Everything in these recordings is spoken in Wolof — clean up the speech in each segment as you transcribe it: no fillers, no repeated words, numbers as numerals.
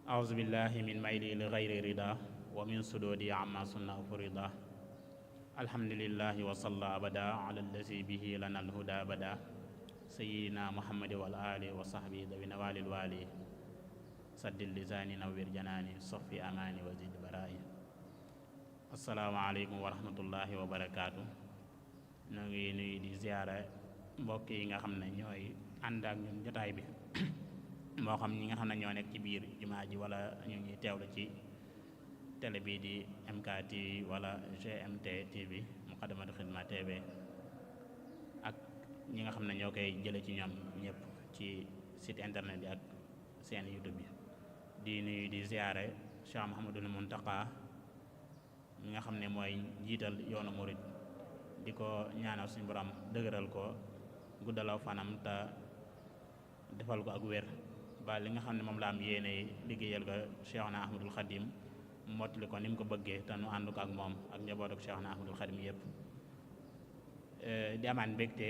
أعوذ بالله من ميلي لغير رضا ومن سدودي عما صنع فرضا الحمد لله وصلى أبدا على الذي به لنا الهدى بدا سيدنا محمد والآل وصحبه ذوي نوال الوالي سد اللسان نوّر جناني صفي أماني وزيد برائي السلام عليكم ورحمة الله وبركاته ñoo ngi nuyu di ziyaara mbokk yi nga xam ne ñooy ànd ak ñun jotaay bi moo xam ñi nga xam ne ñoo nekk ci biir jumaa ji wala ñu ngi teewlu ci télé bi di MK TV wala GMT TV Muqaddamatul Xidma TV ak ñi nga xam ne ñoo koy jële ci ñoom ñëpp ci site internet bi ak seen YouTube bi di nuyu di ziyaare Cheikh Mouhamadoul Mountakha mi nga xam ne mooy njiital yoonu murid di ko ñaanal suñu borom dëgëral ko guddalaw fanam te defal ko ak wér ba li nga xam ne moom la am yéene liggéeyal ko Cheikhna Ahmadul Khadim mottali ko ni mu ko bëggee te nu ànd ko ak moom ak njaboot ak Cheikhna Ahmadul Khadim yëpp di amaan mbégte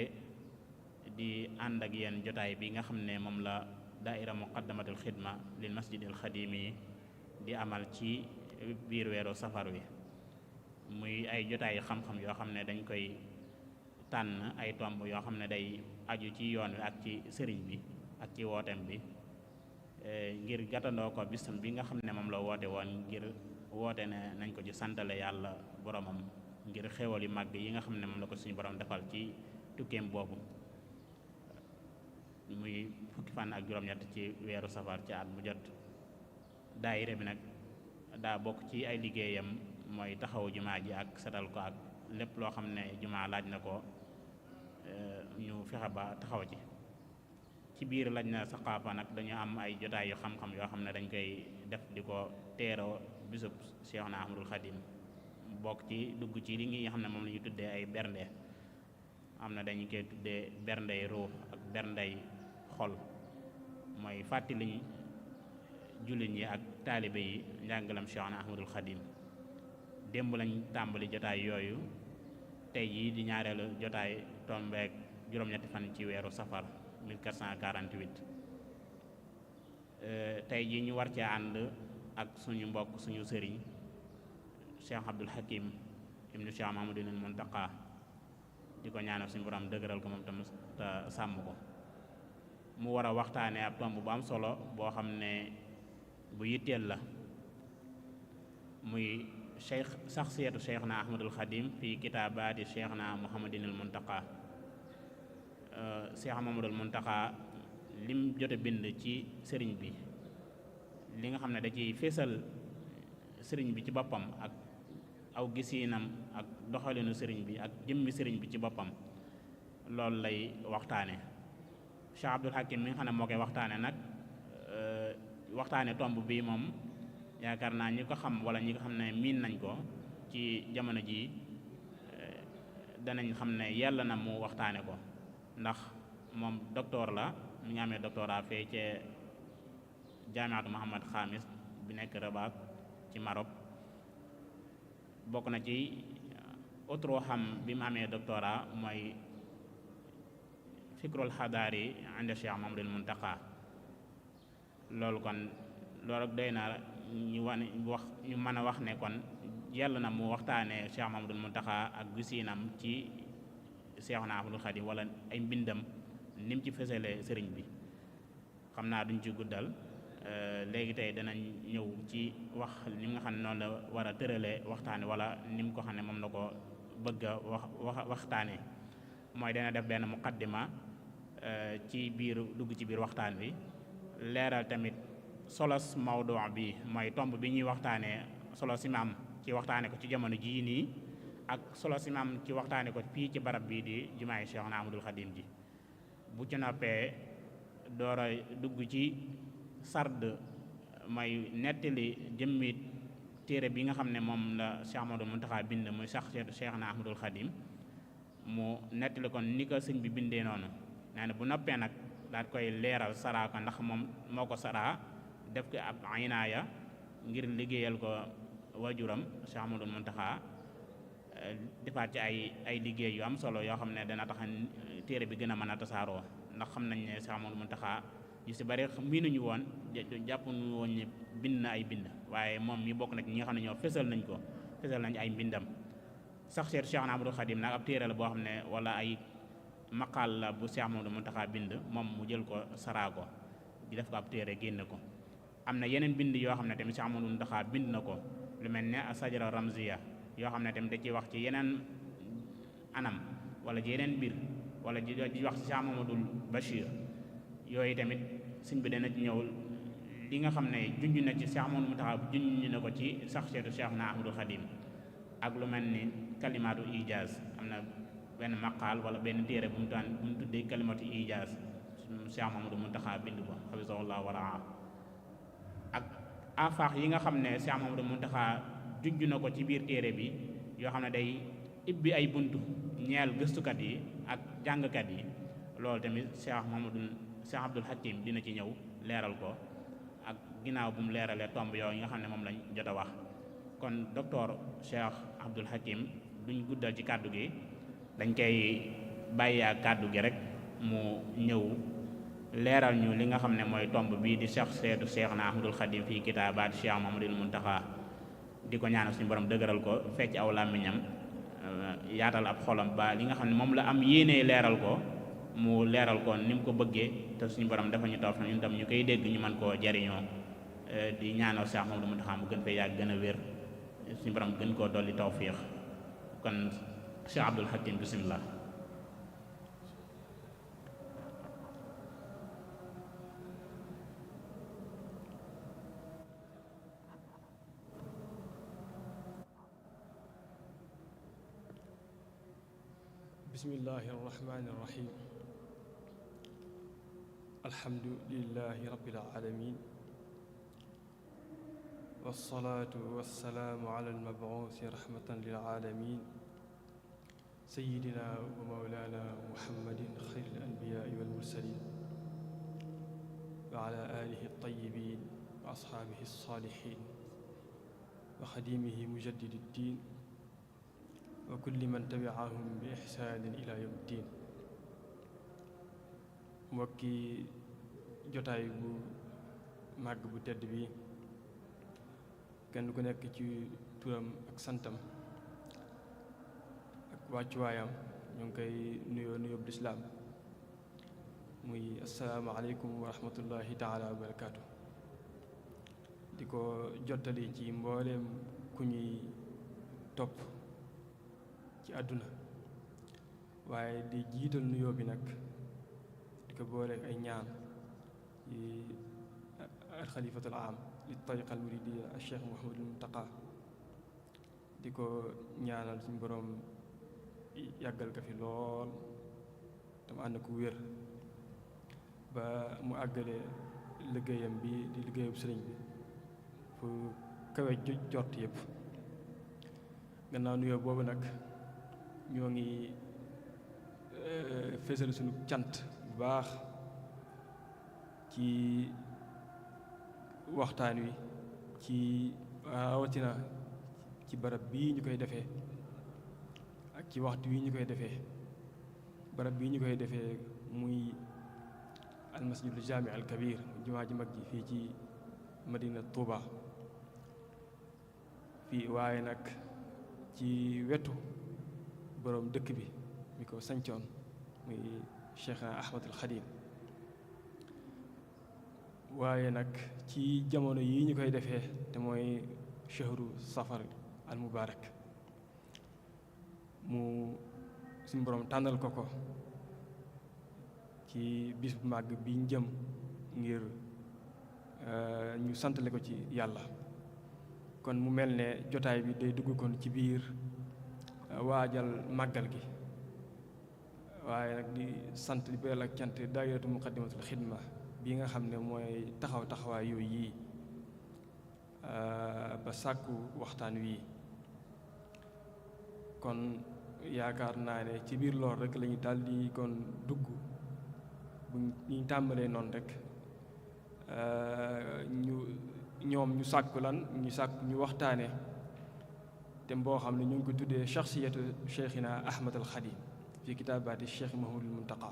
di ànd ak yéen jotaay bi nga xam ne moom la daaira Muqaddamatul Xidma lil masjidil xadimi di amal ci biir weeru safar wi muy ay jotaay xam-xam yoo xam ne dañ koy tànn ay tomb yoo xam ne day aju ci yoon wi ak ci sëriñ bi ak ci wooteem bi ngir gàttandoo ko bisam bi nga xam ne moom la woote woon ngir woote ne nañ ko ci santale yàlla boromam ngir xéwal yu màgg yi nga xam ne moom la ko suñu borom defal ci tukkeem boobu muy fukki fan ak juróom-ñett ci weeru safar ci at mu jot daayira bi nag daa bokk ci ay liggéeyam mooy taxawu jumaa ji ak setal ko ak lépp loo xam ne jumaa laaj na ko ñu fexe ba taxaw ci biir laaj na saqaafa nag dañu am ay jotaay yu xam-xam yoo xam ne dañ koy def di ko teeroo bisub Cheikhna Ahmadul Khadim bokk ci dugg ci li nga xam ne moom la ñu tuddee ay bernde am na dañu koy tuddee berndey ruux ak berndey xol mooy fàttali jullit ñi ak taalibe yi njàngalam Cheikhna Ahmadul Khadim démb lañ tàmbali jotaay yooyu tey jii di ñaareelu jotaay tombeek juróom-ñetti fan ci weeru safar 1448 tey jii ñu war cee ànd ak suñu mbokk suñu sëriñ Cheikh Abdul Hakim ibnu Cheikh Mouhamadoul Mountakha di ko ñaanal suñu borom dëgëral ko moom tam te sàmm ko mu war a waxtaanee ab tomb bu am solo boo xam ne bu yitteel la muy saxsiyatu Cheikhna Ahmadul Khadim fii kitaabaati Cheikhna Mouhamadoul Mountakha Cheikh Mouhamadoul Mountakha lim jote bind ci sëriñ bi li nga xam ne da ciy feesal sëriñ bi ci boppam ak aw gisiinam ak doxalinu sëriñ bi ak jëmmi sëriñ bi ci boppam loolu lay waxtaane Cheikh Abdul Hakim mi nga xam ne moo koy waxtaane nag waxtaane tomb bii moom yaakaar naa ñi ko xam wala ñi ko xam ne miin nañ ko ci jamono jii danañ xam ne yàlla na mu waxtaane ko ndax moom docteur la mi ngi amee doctorat fee ca jaamiatu Muhammad Khamis bi nekk Rabat ci Maroc bokk na ci autre xam bi mu amee doctorat mooy fikrul xadaari inda Cheikh Mamadul Muntaqa loolu kon loolu doy na ñu mën a wax ne kon yàlla na mu waxtaanee Cheikh Mamadul Muntaqa ak gisiinam ci Seexuna Ahmadul Xadim wala ay mbindam ni mu ci fësale sëriñ bi xam naa duñ ci guddal léegi tey danañ ñëw ci wax ni nga xam ne noonu la war a tëralee waxtaane wala ni mu ko xam ne moom la ko bëgg a waxtaane mooy dana def benn muqaddima ci biir dugg ci biir waxtaan bi leeral tamit solos mawdu bi mooy tomb bi ñuy waxtaanee solo si maam ci waxtaane ko ci jamono jii nii ak solo si maam ci waxtaane ko fii ci barab bii di jumaay Seexuna Ahmadul Xadim ji bu ci noppee doora dugg ci sard mooy nettali jëmmi téere bi nga xam ne moom la Cheikh Ahmadul Muntaxa bind muy sax Seexuna Ahmadul Xadim mu nettali kon ni ko sëñ bi bindee noonu nee na bu noppee nag daal koy leeral saraa ko ndax moom moo ko saraa def ko ab aynaaya ngir liggéeyal ko wajuram Cheikh Ahmadul Muntaxa defaat ci ay liggéey yu am solo yoo xam ne dana tax téere bi gën a mën a tasaaroo ndax xam nañ ne Cheikh Ahmadul Muntaxa yu si bari miinuñu woon jàppuñu woon ne bind na ay bind waaye moom mi bokk na ci ñi nga xam ne ñoo fesal nañ ay mbindam sax seet Cheikh Ahmadul Xadim nag ab téere la boo xam ne wala ay maqaal la bu Cheikh Ahmadul Muntaxa bind moom mu jël ko saraa ko di def ko ab téere génn ko am na yeneen bind yoo xam ne tamit Cheikh Ahmadul Muntaxa bind na ko lu mel ne asajara ramziya yoo xam ne tamit da ciy wax ci yeneen anam wala ci yeneen mbir wala di wax ci Cheikh Mamadul Bachir yooyu tamit sëñ bi dana ci ñëw li nga xam ne junj na ci Cheikh Ahmadul Muntaxa junj na ko ci sax seetu Cheikhuna Ahmadul Xadim ak lu mel ni kalimaatu ijaaz am na benn maqaal wala benn téere bu mu tuddee kalimaatu ijaaz Cheikh Mamadul Muntaxa bind ko xafisahullah waraa ak afaax yi nga xam ne Cheikh Mamadul Muntaxa junj na ko ci biir téere bi yoo xam ne day ibbi ay buntu ñeel gëstukat yi ak jàngkat yi loolu tamit Cheikh Abdul Hakim dina ci ñëw leeral ko ak ginnaaw bu mu leeralee tomb yooyu nga xam ne moom lañ jot a wax kon docteur Cheikh Abdul Hakim duñ guddal ci kàddu gi dañ koy bàyyi ak kàddu gi rek mu ñëw leeral ñu li nga xam ne mooy tomb bii di Cheikh seetu Cheikhuna Ahmadul Xadim fii kitaabaat Cheikh Mamadul Muntaxa di ko ñaanal suñu borom dëgëral ko fecc aw làmmiñam yaatal ab xolam ba li nga xam ne moom la am yéenee leeral ko mu leeral ko ni mu ko bëggee te suñu borom dafa ñu toog ñun tam ñu koy dégg ñu mën koo jariñoo di ñaanal Cheikh Mamadou Muntaxa mu gën fee yàgg gën a wér suñu borom gën koo dolli tawfiix kon Cheikh Abdul Hakim bismillah. bismillahi arrahmani irrahim alhamdulilahi rabbil alamin wassalaatu wassalaamu ala almabuusi rahmatan lil alamin sayidina wa mawlana muhammadin xayri al anbiyaai wal mursalin wa ala alihi altayibin wa ashaabihi alsalihin wa xadimihi mujaddidi ddin wa kulli man tabiahum bi ixsaanin ila yawm ddin mbokki jotaay bu màgg bu tedd bi kenn ku nekk ci turam ak santam ak wàccuwaayam ñu ngi koy nuyoo lislaam muy assalaamu aleykum wa rahmatullahi taala wa barakaatu di ko jottali ci mbooleem ku ñuy topp ci àdduna waaye di jiital nuyoo bi nag di ko boole ay ñaan yi al xalifatul aam li tariqa al muridiya al cheikh Mouhamadul Muntaqa di ko ñaanal suñu boroom yàggal ko fi lool tam ànd ko wér ba mu àggale liggéeyam bi di liggéeyam sëriñ bi fu kawe jort yëpp. gannaaw nuyoo boobu nag ñoo ngi fésal suñu cant bu baax ci waxtaan wi ci rawatina ci barab bii ñu koy defee ak ci waxtu wi ñu koy defee. barab bii ñu koy defee muy almasjidul jaami al kabir jumaa ji mag ji fii ci madina Touba fii waaye nag ci wetu boroom dëkk bi mi ko sancoon muy Cheikh Ahmadul Xadim waaye nag ci jamono yi ñu koy defee te mooy shahru safar al mubarak mu suñu boroom tànnal ko ci bis bu màgg bi ñu jëm ngir ñu santale ko ci yàlla. kon mu mel ne jotaay bi day dugg kon ci biir waajal màggal gi waaye nag di sant di beral ak cant daayiratu muqaddimatul xidma bi nga xam ne mooy taxawaay yooyu yii ba sàkku waxtaan wii. kon yaakaar naa ne ci biir lool rek lañu daal di kon dugg bu ñu tàmbalee noonu rek ñu sàkku lan ñu waxtaane te boo xam ne ñu ngi ko tuddee shaxsiyatu cheikhina Ahmad al Xadim fi kitaabaati cheikh Mahmoudul Muntaqa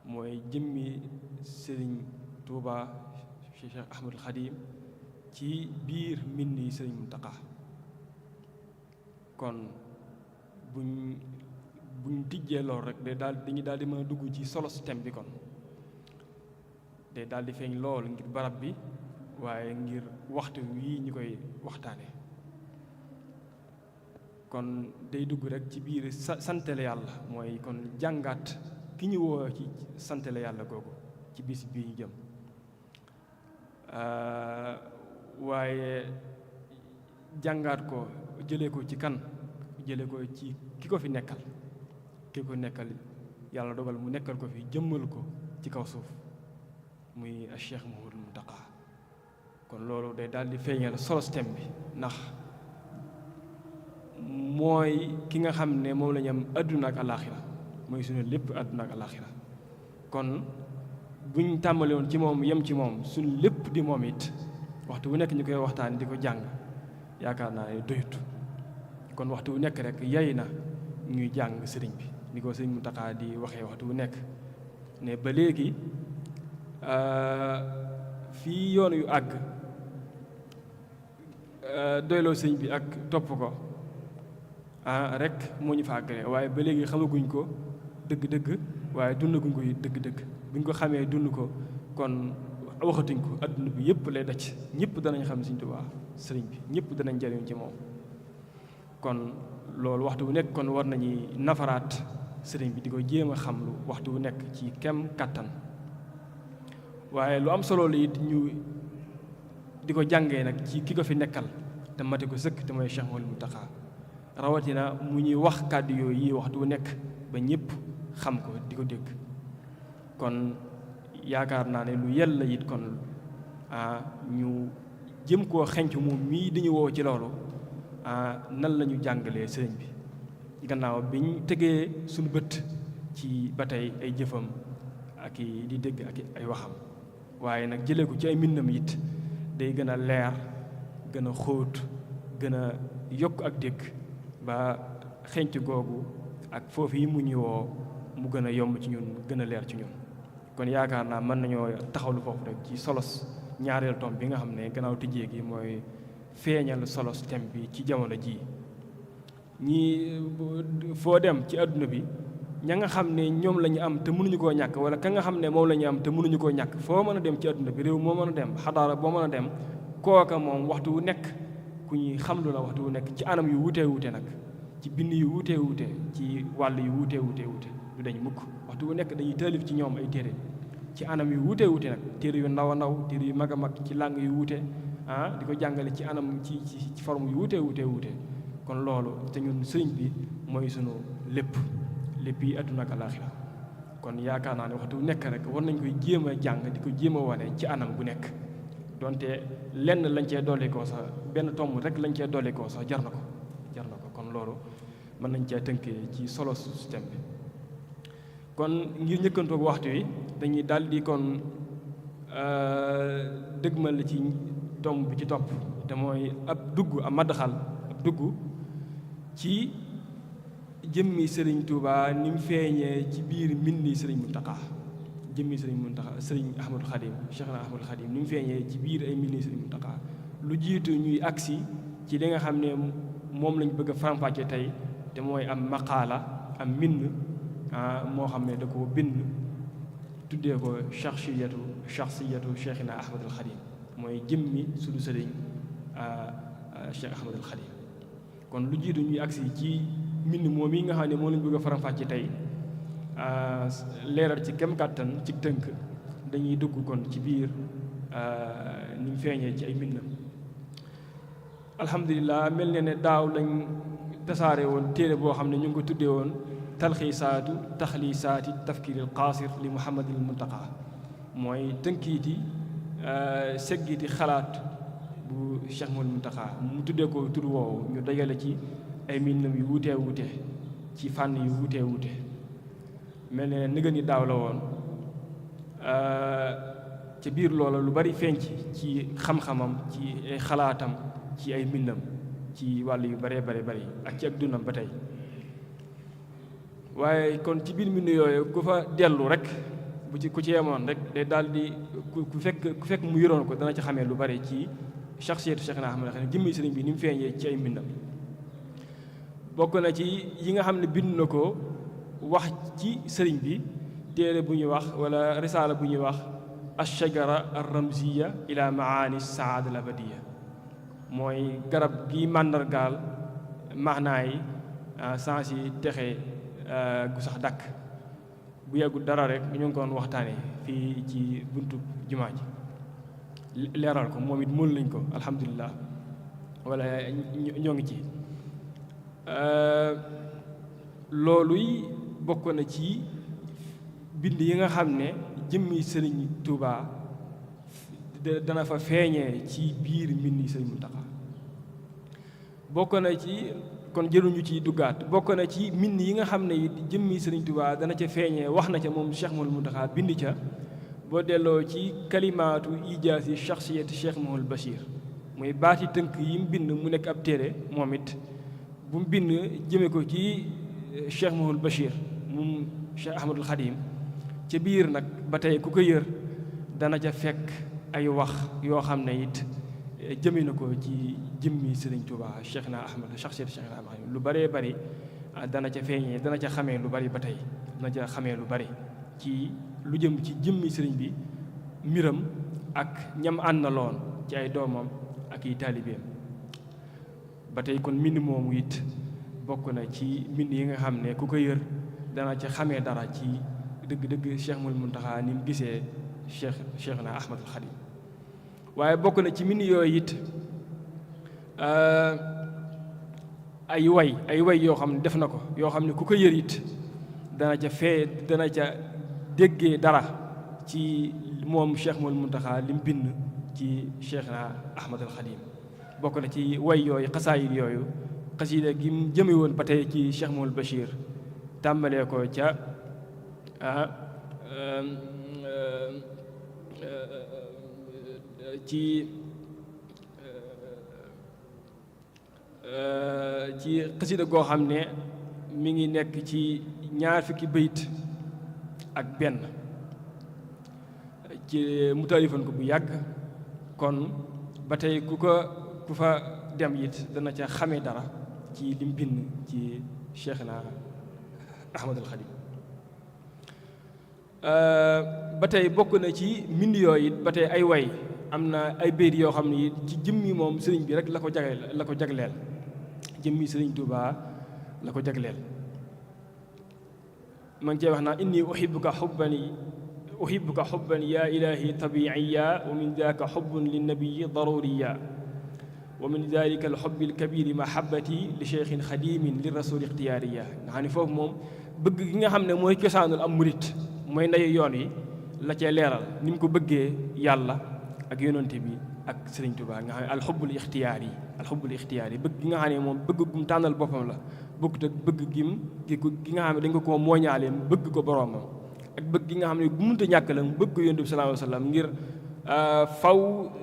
mooy jëmmi sëriñ Tuuba cheikh Ahmad al Xadim ci biir mbindi sëriñ Muntaqa. kon buñ tijjee lool rek dañu daal di mën a dugg ci solo thème bi. kon day daal di feeñ lool ngir barab bi waaye ngir waxtu wii ñu koy waxtaane. kon day dugg rek ci biir santale yàlla mooy kon jàngaat ki ñu woo ci santale yàlla googu ci bis bii ñu jëm waaye jàngaat ko jëlee ko ci kan jëlee ko ci ki ko fi nekkal yàlla dogal mu nekkal ko fi jëmmal ko ci kaw suuf muy Cheikh Mouhamadul Muntaqa. kon loolu day daal di feeñal solo thème bi ndax mooy ki nga xam ne moom la ñu am àdduna ak alaaxira mooy suñu lépp àdduna ak alaaxira. kon buñ tàmbali woon ci moom yem ci moom suñu lépp di moom it waxtu bu nekk ñu koy waxtaan di ko jàng yaakaar naa ne doyut. kon waxtu bu nekk rek yay na ñuy jàng sëriñ bi ni ko sëriñ Muntaqa di waxee waxtu bu nekk ne ba léegi fii yoon yu àgg doyloo sëriñ bi ak topp ko rek moo ñu fa àggale waaye ba léegi xamaguñ ko dëgg-dëgg waaye dundaguñ ko dëgg-dëgg buñ ko xamee dund ko kon waxatuñ ko adduna bi yëpp lay daj ñëpp danañ xam Sëriñ Tuubaa sëriñ bi ñëpp danañ jariñ ci moom. kon loolu waxtu bu nekk kon war nañuy nafaraat sëriñ bi di ko jéem a xam lu waxtu bu nekk ci kem kàttan waaye lu am solo la it ñu di ko jàngee nag ci ki ko fi nekkal te mate ko sëkk te mooy Cheikh Mouhamadou Mountakha rawatina mu ñuy wax kàddu yooyu yi waxtu bu nekk ba ñëpp xam ko di ko dégg. kon yaakaar naa ne lu yella it kon ñu jëm koo xenc moom mii di ñu woo ci loolu nan la ñu jàngalee sëriñ bi gannaaw bi ñu tegee suñu bët ci ba tey ay jëfam ak di dégg ak ay waxam waaye nag jëlee ko ci ay mbindam it day gën a leer gën a xóot gën a yokk ak dégg ba xenc googu ak foofu yi mu ñu woo mu gën a yomb ci ñun gën a leer ci ñun. kon yaakaar naa mën nañoo taxawlu foofu rek ci solos ñaareel tom bi nga xam ne gannaaw tijjee gi mooy feeñal solos thème bi ci jamono jii ñii foo dem ci àdduna bi ña nga xam ne ñoom la ñu am te mënuñu koo ñàkk wala ka nga xam ne moom la ñu am te mënuñu koo ñàkk foo mën a dem ci àdduna bi réew moo mën a dem xadaara boo mën a dem kooka moom waxtu wu nekk ku ñuy xamlu la waxtu wu nekk ci anam yu wutee wute nag ci bind yu wutee wute ci wàll yu wutee wute du dañ mukk waxtu wu nekk dañuy taalif ci ñoom ay téere ci anam yu wutee wute nag téere yu ndaw a ndaw téere yu mag a mag ci langue yu wuute di ko jàngale ci anam ci forme yu wuute kon loolu te ñun sëriñ bi mooy sunu lépp yi àdduna ak alaaxira kon yaakaar naa ne waxtu nekk rek war nañ koy jéem a jàng di ko jéem a wane ci anam bu nekk donte lenn lañ cee dolli koo sax benn tomb rek lañ cee dolli koo sax jar na ko kon loolu mën nañ cee tënkee ci solo système bi kon ngir njëkkantoog waxtu wi dañuy daldi kon dëgmal ci tomb bi ci topp te mooy ab madxal ab dugg ci jëmmi Sëriñ Tuubaa ni mu feeñee ci biir mbindi Sëriñ Muntaxaa jëmmi Sëriñ Muntaxaa Sëriñ Ahmadul Xadim Cheikh na Ahmadul Xadim ni mu feeñee ci biir ay mbindi Sëriñ Muntaxaa lu jiitu ñuy agsi ci li nga xam ne moom lañ bëgg a faram-fàcce tey te mooy am maqaala am mbind moo xam ne da ko bind tuddee ko shaxsiyatu Cheikhina Ahmadul Xadim mooy jëmmi suñu sëriñ Cheikh Ahmadul Xadim kon lu jiitu ñuy agsi ci mbind moom yi nga xam ne moo lañ bëgg a faram-fàcce tey leeral ci kem kàttan ci tënk dañuy dugg kon ci biir ni mu feeñee ci ay mbindam alhamdulilah mel ne daaw lañ tasaare woon téere boo xam ne ñu ngi ko tuddee woon talxiisaatu taxliisaati tafkiiril qaasir li muhammadil muntaqa mooy tënkiiti seggiiti xalaat bu Cheikh Mouhamadou Muntaqa mu tuddee ko tur woowu ñu dajale ci ay mbindam yu wuute ci fànn yu wuute mel ne nëgë ni daaw la woon ca biir loola lu bari feeñ ci xam-xamam ci ay xalaatam ci ay mbindam ci wàll yu bare bari ak ci ak dundam ba tey waaye kon ci biir mbind yooyu ku fa dellu rek ku ci yemoon rek day daal di ku fekk mu yoroon ko dana ci xamee lu bari ci shaxsiyatu Cheikhna Ahmadul Xadim jëmmi sëriñ bi ni mu feeñee ci ay mbindam bokk na ci yi nga xam ne bind na ko wax ci sëriñ bi téere bu ñuy wax wala risaala bu ñuy wax ashajara ar-ramziya ila maani saada al abadiya mooy garab gi màndargaal maanaay sens yi texe gu sax dàkk bu yàggul dara rek ñu ngi ko doon waxtaanee fii ci buntu jumaa ji leeral ko moom it mën lañ ko alhamdulilah wala ñoo ngi ci looluy bokk na ci bind yi nga xam ne jëmmi sëriñ Tuubaa dana fa feeñee ci biir mbindi sëriñ Muntaxa bokk na ci kon jëruñu ci duggaat bokk na ci mbind yi nga xam ne it jëmmi sëriñ Tuubaa dana ca feeñee wax na ca moom Cheikh Mouhamadou Muntaxa bind ca boo delloo ci kalimaatu ijaasi shaxsiyati Cheikh Mouhamadou Bachir muy baati tënk yi mu bind mu nekk ab téere moom it bu mu bind jëme ko ci Cheikh Mouhamadou Bachir moom Cheikh Ahmadul Xadim ca biir nag ba tey ku ko yër dana ca fekk ay wax yoo xam ne it jëme na ko ci jëmmi Sëriñ Tuubaa Cheikh na Ahmad shaxsiyati Cheikh na Ahmad lu baree bari dana ca feeñee dana ca xamee lu bari ba tey dana ca xamee lu bari ci lu jëm ci jëmmi sëriñ bi mbiram ak ñam àndaloon ci ay doomam ak i taalibeem ba tey kon mbind moomu it bokk na ci mbind yi nga xam ne ku ko yër dana ca xamee dara ci dëgg-dëgg Cheikh Mouhamadou Muntaxa ni mu gisee Cheikh na Ahmadul Xadim waaye bokk na ci mbind yooyu it ay way yoo xam ne def na ko yoo xam ne ku ko yër it dana ca déggee dara ci moom Cheikh Mouhamadou Muntaxa li mu bind ci Cheikh na Ahmadul Xadim bokk na ci way yooyu xasaayid yooyu xasida gi mu jëme woon ba tey ci Cheikh Mouhamadou Bachir tàmbalee ko ca ci xasida goo xam ne mi ngi nekk ci ñaar fukki bayit ak benn ci mu taalifan ko bu yàgg kon ba tey ku fa dem it dana ca xamee dara ci lim bind ci Cheikhna Ahmadul Xadim ba tey bokk na ci mbind yooyu it ba tey ay way am na ay bayit yoo xam ne it ci jëmmi moom sëriñ bi rek la ko jagleel jëmmi sëriñ Tuubaa la ko jagleel ma ngi cee wax naa inni uhibbuka uhibbuka xubban yaa ilaahi tabiiya wa min daaka xubbun linnabiyi daruriya wa min dalika alxubbi alkabiri mahabati li cheikhin xadimin li rasul ixtiyaariya nga xam ne foofu moom bëgg gi nga xam ne mooy cosaanul am murit mooy ndeyu yoon wi la cee leeral ni mu ko bëggee yàlla ak yonante bi ak Sëriñ Tuubaa nga xam ne alxubbul ixtiyaar yi bëgg gi nga xam ne moom bëgg gum tànnal boppam la bëgg te bëgg gi nga xam ne dañ ko koo mooñaale bëgg ko boroomam ak bëgg gi nga xam ne bu mënta ñàkk la mu bëgg ko yonent bi sallallahu alayhi wa sallam ngir faw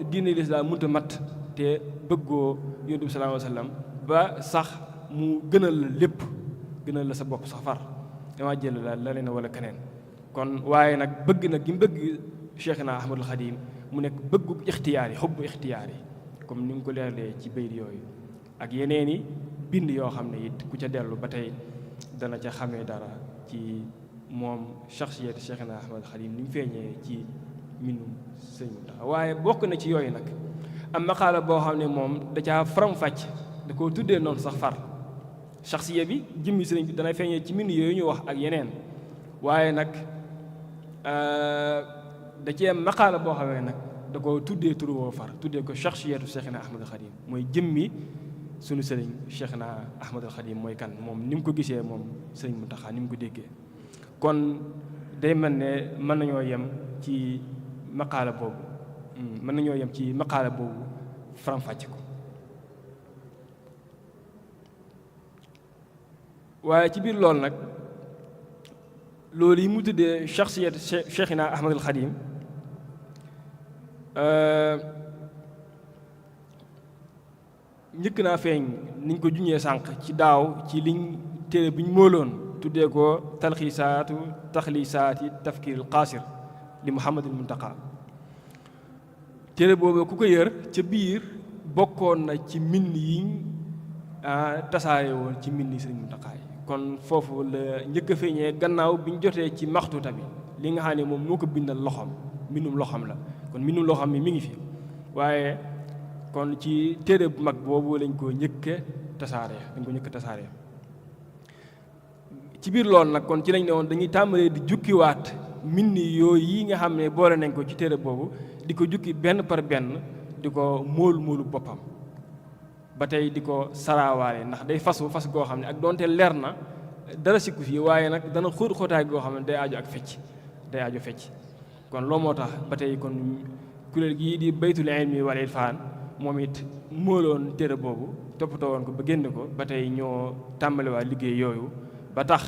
diine lislaam mënta mat te bëggoo yonent bi sallallahu alayhi wa sallam ba sax mu gënal la lépp gënal la sa bopp sax far dama jël la leen wala keneen kon waaye nag bëgg nag gi mu bëgg Cheikhna Ahmadul Xadim mu nekk bëggu ixtiyaar yi xubbu ixtiyaar yi comme ni mu ko leeralee ci bayit yooyu ak yeneeni bind yoo xam ne it ku ca dellu ba tey dana ca xamee dara ci moom shaxsiyat Cheikhna Ahmadul Xadim ni mu feeñee ci mbindum Sëñ Muntaxa waaye bokk na ci yooyu nag am maqaala boo xam ne moom da caa faram-fàcc da koo tuddee noonu sax far shaxsiya bi jëmmi sëriñ bi dana feeñee ci mbind yooyu ñu wax ak yeneen waaye nag da cee maqaala boo xamee nag da ko tuddee turu woo far tuddee ko shaxsiyatu Cheikhna Ahmadul Xadim mooy jëmmi sunu sëriñ Cheikhna Ahmadul Xadim mooy kan moom ni mu ko gisee moom sëriñ Muntaxa ni mu ko déggee kon day mel ne mën nañoo yem ci maqaala boobu faram-fàcc ko waaye ci biir loolu nag loolu yi mu tuddee shaxsiyat Cheikhna Ahmadul Xadim njëkk naa feeñ niñ ko juñee sànq ci daaw ci liñ téere bi ñu móoloon tuddee ko taxliisaati tafkiiril qaasir li Muhammadul Muntaqa téere boobu ku ko yër ca biir bokkoon na ci mbind yiñ tasaare woon ci mbind Sëriñ Muntaqa yi kon foofu la njëkk a feeñee gannaaw bi ñu jotee ci maxtuuta bi li nga xam ne moom moo ko bindal loxoom mbindum loxoom la kon mbindum loxoom mi ngi fi waaye kon ci téere bu mag boobu lañ ko njëkk a tasaare ci biir loolu nag kon ci lañ ne woon dañuy tàmbalee di jukkiwaat mbind yooyu yi nga xam ne boole nañ ko ci téere boobu di ko jukki benn par benn di ko móolu boppam ba tey di ko saraawaale ndax day fas goo xam ne ak doonte leer na dara sikku fii waaye nag dana xóotaay goo xam ne day aju fecc kon loolu moo tax ba tey kon kuréel gii di baytul ilmi wal irfaan moom it móoloon téere boobu toppatoo woon ko ba génn ko ba tey ñoo tàmbaliwaat liggéey yooyu ba tax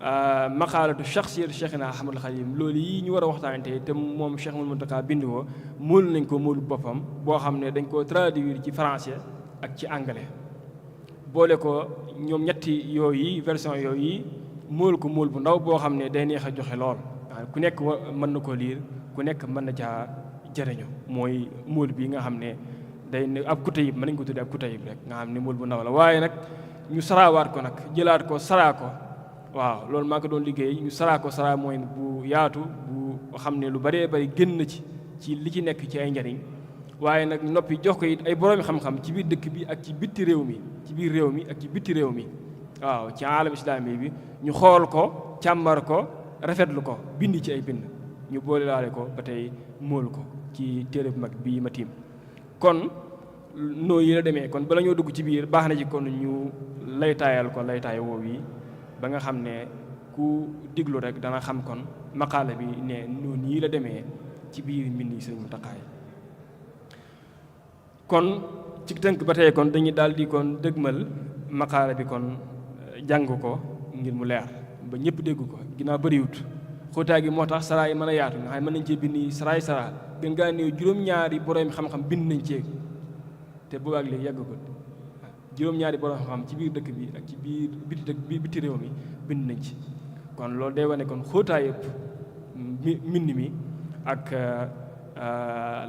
maqaalatu shaxsiyatu Cheikhna Ahmadul Xadim loolu yi ñu war a waxtaane tey te moom Cheikh Muntaxa bind ko móolu nañ ko móolu boppam boo xam ne dañ koo traduire ci français ak ci anglais boole ko ñoom ñetti yooyu version yooyu móol ko móol bu ndaw boo xam ne day neex a joxe lool ku nekk mën na koo liir ku nekk mën na caa jëriñu mooy móol bi nga xam ne day ne ab kutayib mën nañu ko tuddee ab kutayib rek nga xam ne móol bu ndaw la waaye nag ñu saraawaat ko nag jëlaat ko saraa ko waaw loolu maa ko doon liggéey ñu saraa ko saraa mooy bu yaatu bu xam ne lu bëree bëri génn ci li ci nekk ci ay njariñ waaye nag noppi jox ko it ay boroomi xam-xam ci biir dëkk bi ak ci bitti réew mi ci biir réew mi ak ci bitti réew mi waaw ci alam islami bi ñu xool ko càmmar ko rafetlu ko bind ci ay bind ñu boole laale ko ba tey móol ko ci téere bu mag bii ma tiim kon noo yi la demee kon bala ñoo dugg ci biir baax na ci kon ñu laytaayal ko laytaay woow yi ba nga xam ne ku diglu rek dana xam kon maqaala bi ne noonu yi la demee ci biir mbind yi Sëriñ Muntaxa kon ci tënk ba tey kon dañuy daal di kon dëgmal maqaala bi kon jàng ko ngir mu leer ba ñëpp dégg ko ginnaaw bëriwut xóotaay gi moo tax saraa yi mën a yaatu nga xam ne mën nañ cee bind saraay saraa gën ngaa néew juróom-ñaari borom xam-xam bind nañ cee te boobaag léegi yàggagul juróom-ñaari borom xam-xam ci biir dëkk bi ak ci biir biti réew mi bind nañ ci kon loolu day wane kon xóotaay yëpp mbind mi ak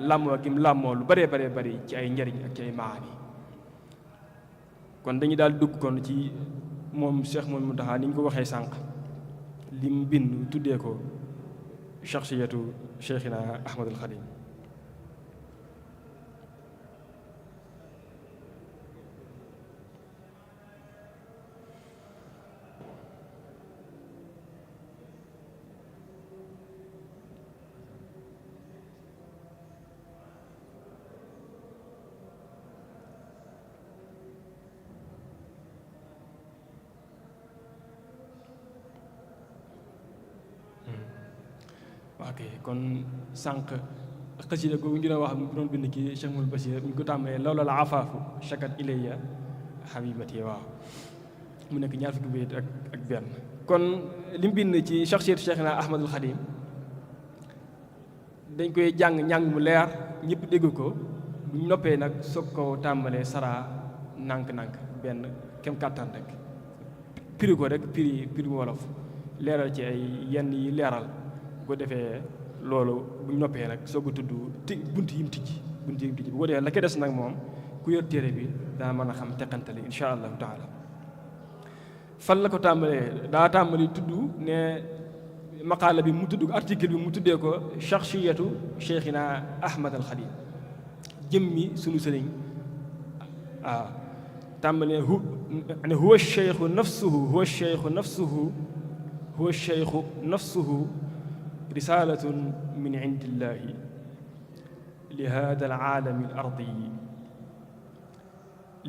làmmoo gi mu làmmoo lu bëree bëri ci ay njariñ ak ci ay maani kon dañuy daal dugg kon ci moom Cheikh Muntaxa ni ñu ko waxee sànq li mu bind tuddee ko shaxsiyatu Cheikhina Ahmadul Xadim ok kon sànq xasida googu ñu doon wax mu doon bind ki Cheikh Mouhamadou Bachir ñu ko tàmbalee lawla la afaafu shakat ilayya habibati waaw mu nekk ñaar fukki bayit ak benn kon li mu bind ci shakhsiyatu Cheikhina Ahmadul Khadim dañ koy njàng mu leer ñëpp dégg ko bu ñu noppee nag soog ko tàmbalee saraa nànk-nànk benn kem kàttan rek piri ko rek piri wolof leeral ci ay yenn yi leeral bu ko defee loolu bu ñu noppee nag soog a tudd bunt yi mu tijji bu ko defee la ko des nag moom ku yor téere bi daa mën a xam teqantali insha allahu taala fan la ko tàmbalee daa tàmbali tudd ne maqaala bi mu tudd ko article bi mu tuddee ko shakhsiyatu Cheikhina Ahmad al Khadim jëmmi sunu sëriñ waaw tàmbali ne huwa cheikhu nafsuhu risalatun min indillahi li hada alaalami alardiyi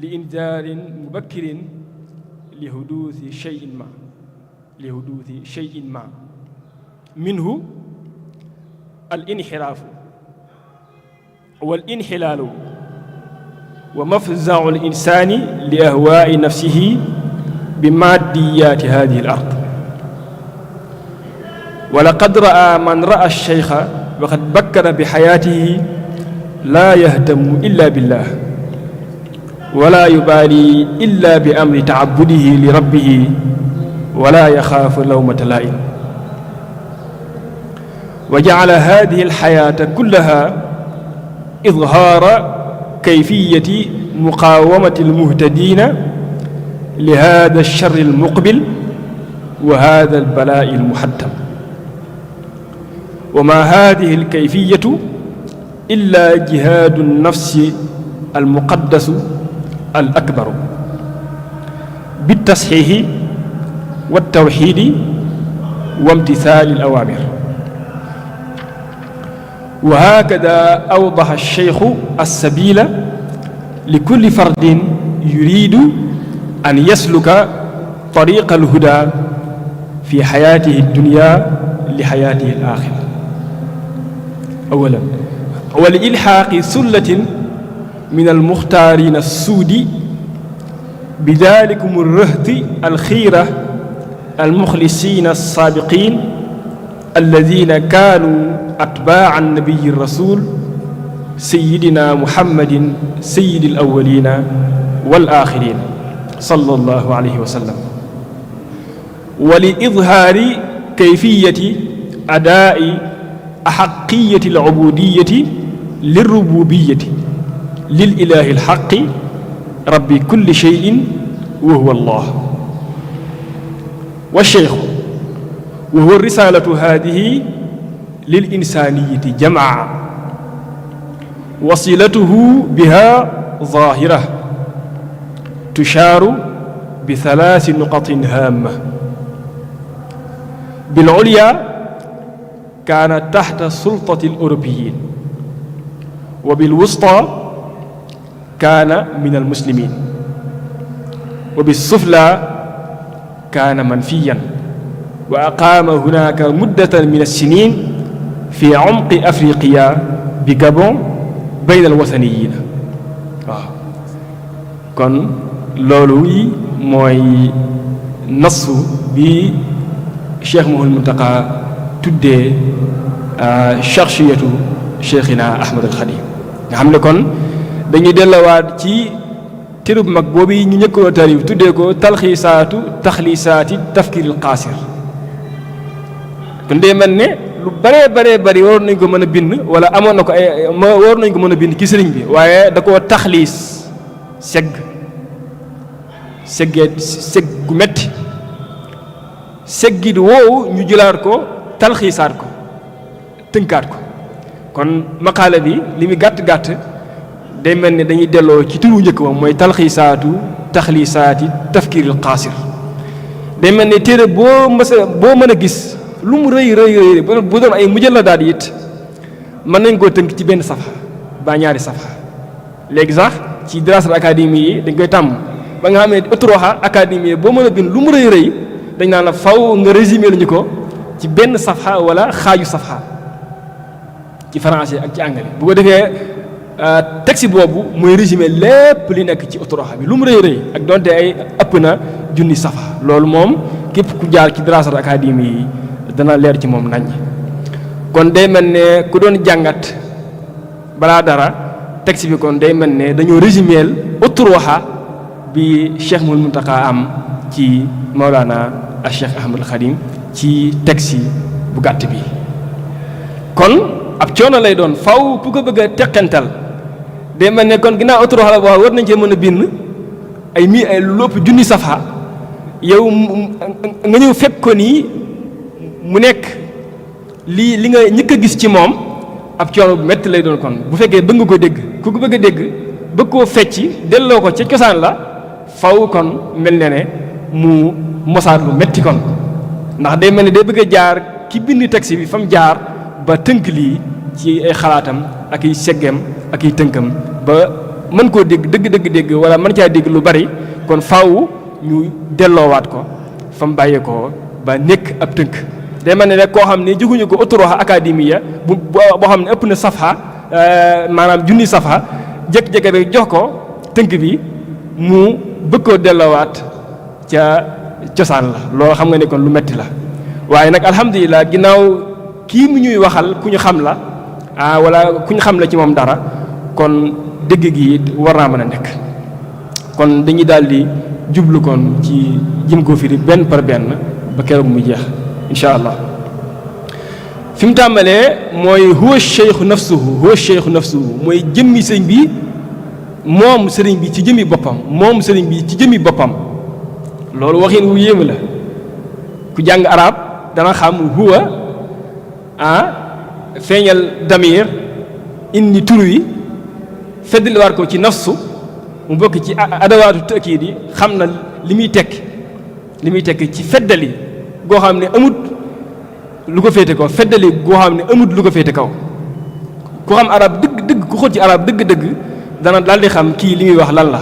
li indaarin mubakkirin li huduuthi cheyin ma minhu alinxiraafu walinxilaalu wa mafzau linsani li ahwaai nafsihi bi maddiyaati hadihi al ard wa laqad raa man raa alcheikha wa qad bakkara bi xayaatihi laa yahtamu illa billah wala yubaali illa bi amri taabudihi li rabbihi wala yaxaafu lawmata laa'im wa jacala hadihi alxayaata kullaha idhaara kayfiyati muqaawamati almuhtadiina li hada alcharri almuqbil wa hada albalaa'i almuhattam wa ma hadihi alkayfiyatu illa jihaadu alnafsi almuqaddasu alakbaru biltasxiixi waltawxiidi wa imtisaali alawaamir wa hakada awdaxa alcheikhu alsabila likulli fardin yuridu an yasluka tariqa alhuda fi xayaatihi addunya li xayaatihi alaxira awalan wa li ilxaaqi sullatin min almuxtaarina alsuudi bidalikum alrahti alxiira almuxlisina alsaabiqin alladina kaanuu atbaa annabiyi rasul sayidina muhammadin sayidi alawalina walaxirina sallallahu alayhi wa sallam wa li idhaari kayfiyati adaa'i axaqiyati alubudiyati lirrububiyati lilahi alxaqi rabbi kulli cheyin wa huwa allah wa cheikhu wa huwa risalatu hadihi lilinsaniyati jamaa wasilatuhu biha zahira tushaaru bi thalathi nuqatin haama bilulya kaana taxta sultati aleuropiyin wa bilwusta kaana min almuslimin wa bisufla kaana manfiyan wa aqaama hunaka muddatan min alsinin fi umqi afriqiya bi Gabon bayna alwataniyin waaw kon loolu yi mooy nasu bi Cheikh Mouhamadou Mountakha tuddee shakhsiyatu Cheikhina Ahmad al Khadim nga xam ne kon dañuy delluwaat ci téere bu mag boobu ñu ñëkkoon tarif tuddee ko taxliisaati tafkiiril qaasir kon dee mel ne lu bëree bëri waroon nañ ko mën a bind wala amoon na ko ay waroon nañ ko mën a bind ci sëriñ bi waaye da koo taxliis segg gu metti seggit woowu ñu jëlaat ko talxiisaat ko tënkaat ko kon maqaala bi li muy gàtt-gàtt day mel ne dañuy delloo ci turu njëkk moom mooy taxliisaati tafkiiril qaasir day mel ne téere boo mën a gis lu mu rëy bu doon ay mujalladaat it mën nañ koo tënk ci benn safa ba ñaari safa léegi sax ci dirasat académie yi dañ koy tàmm ba nga xam ne utroxa académie boo mën a bind lu mu rëy dañ naan la faw nga résumé lañu ko ci benn safa wala xaaju safa ci français ak ci anglais bu ko defee texte boobu mooy résumé lépp li nekk ci Uturoxa bi lu mu rëy rëy ak donte ay ëpp na junni safa loolu moom képp ku jaar ci dirasat académie yi dana leer ci moom nañ kon day mel ne ku doon jàngat balaa dara texte bi kon day mel ne dañoo résumé Uturoxa bi Cheikh Mouhamadou Mountakha am ci Maolana ak Cheikh Ahmadul Khadim ci texte bu gàtt bi kon ab coono lay doon faw ku ko bëgg a teqantal day mel ne kon ginnaaw Uturoxa la boo xam war nañ cee mën a bind ay lopp junni safa yow nga ñëw fekk ko nii mu nekk li nga ñëkk a gis ci moom ab coono bu metti lay doon kon bu fekkee bëgg nga ko dégg ku ko bëgg a dégg bëgg koo fecci delloo ko ca cosaan la faw kon mel ne ne mu mosaat lu metti kon ndax day mel ne day bëgg a jaar ki bind texte bi fa mu jaar ba tënk lii ci ay xalaatam ak ay seggeem ak ay tënkam ba mën koo dégg dëgg dégg wala mën caa dégg lu bari kon faaw ñu delloowaat ko fa mu bàyyee ko ba nekk ab tënk day mel ne rek koo xam ne jóguñu ko Uturoxa académie boo xam ne ëpp na safa maanaam junni safa jékki-jékki rek jox ko tënk bi mu bëgg koo delloowaat ca cosaan la loolu xam nga ne kon lu metti la waaye nag alhamdulilah ginnaaw kii mu ñuy waxal ku ñu xam la wala ku ñu xam la ci moom dara kon dégg gi war naa mën a nekk kon dañuy daal di jublu kon ci jëm koo firi benn par benn ba keroog muy jeex incha allah fi mu tàmbalee mooy huwa cheikhu nafsuhu mooy jëmmi sëriñ bi moom sëriñ bi ci jëmmi boppam loolu waxin wu yéeme la ku jàng arab dana xam huwa feeñal damir indi tur wi feddliwaat ko ci nafsu mu bokk ci adawaatu tëkkiid yi xam na li muy tekki ci feddali goo xam ne amut lu ko féete kaw feddali goo xam ne amut lu ko féete kaw ku xam arab dëgg ku xóot ci arab dëgg dana daal di xam kii li muy wax lan la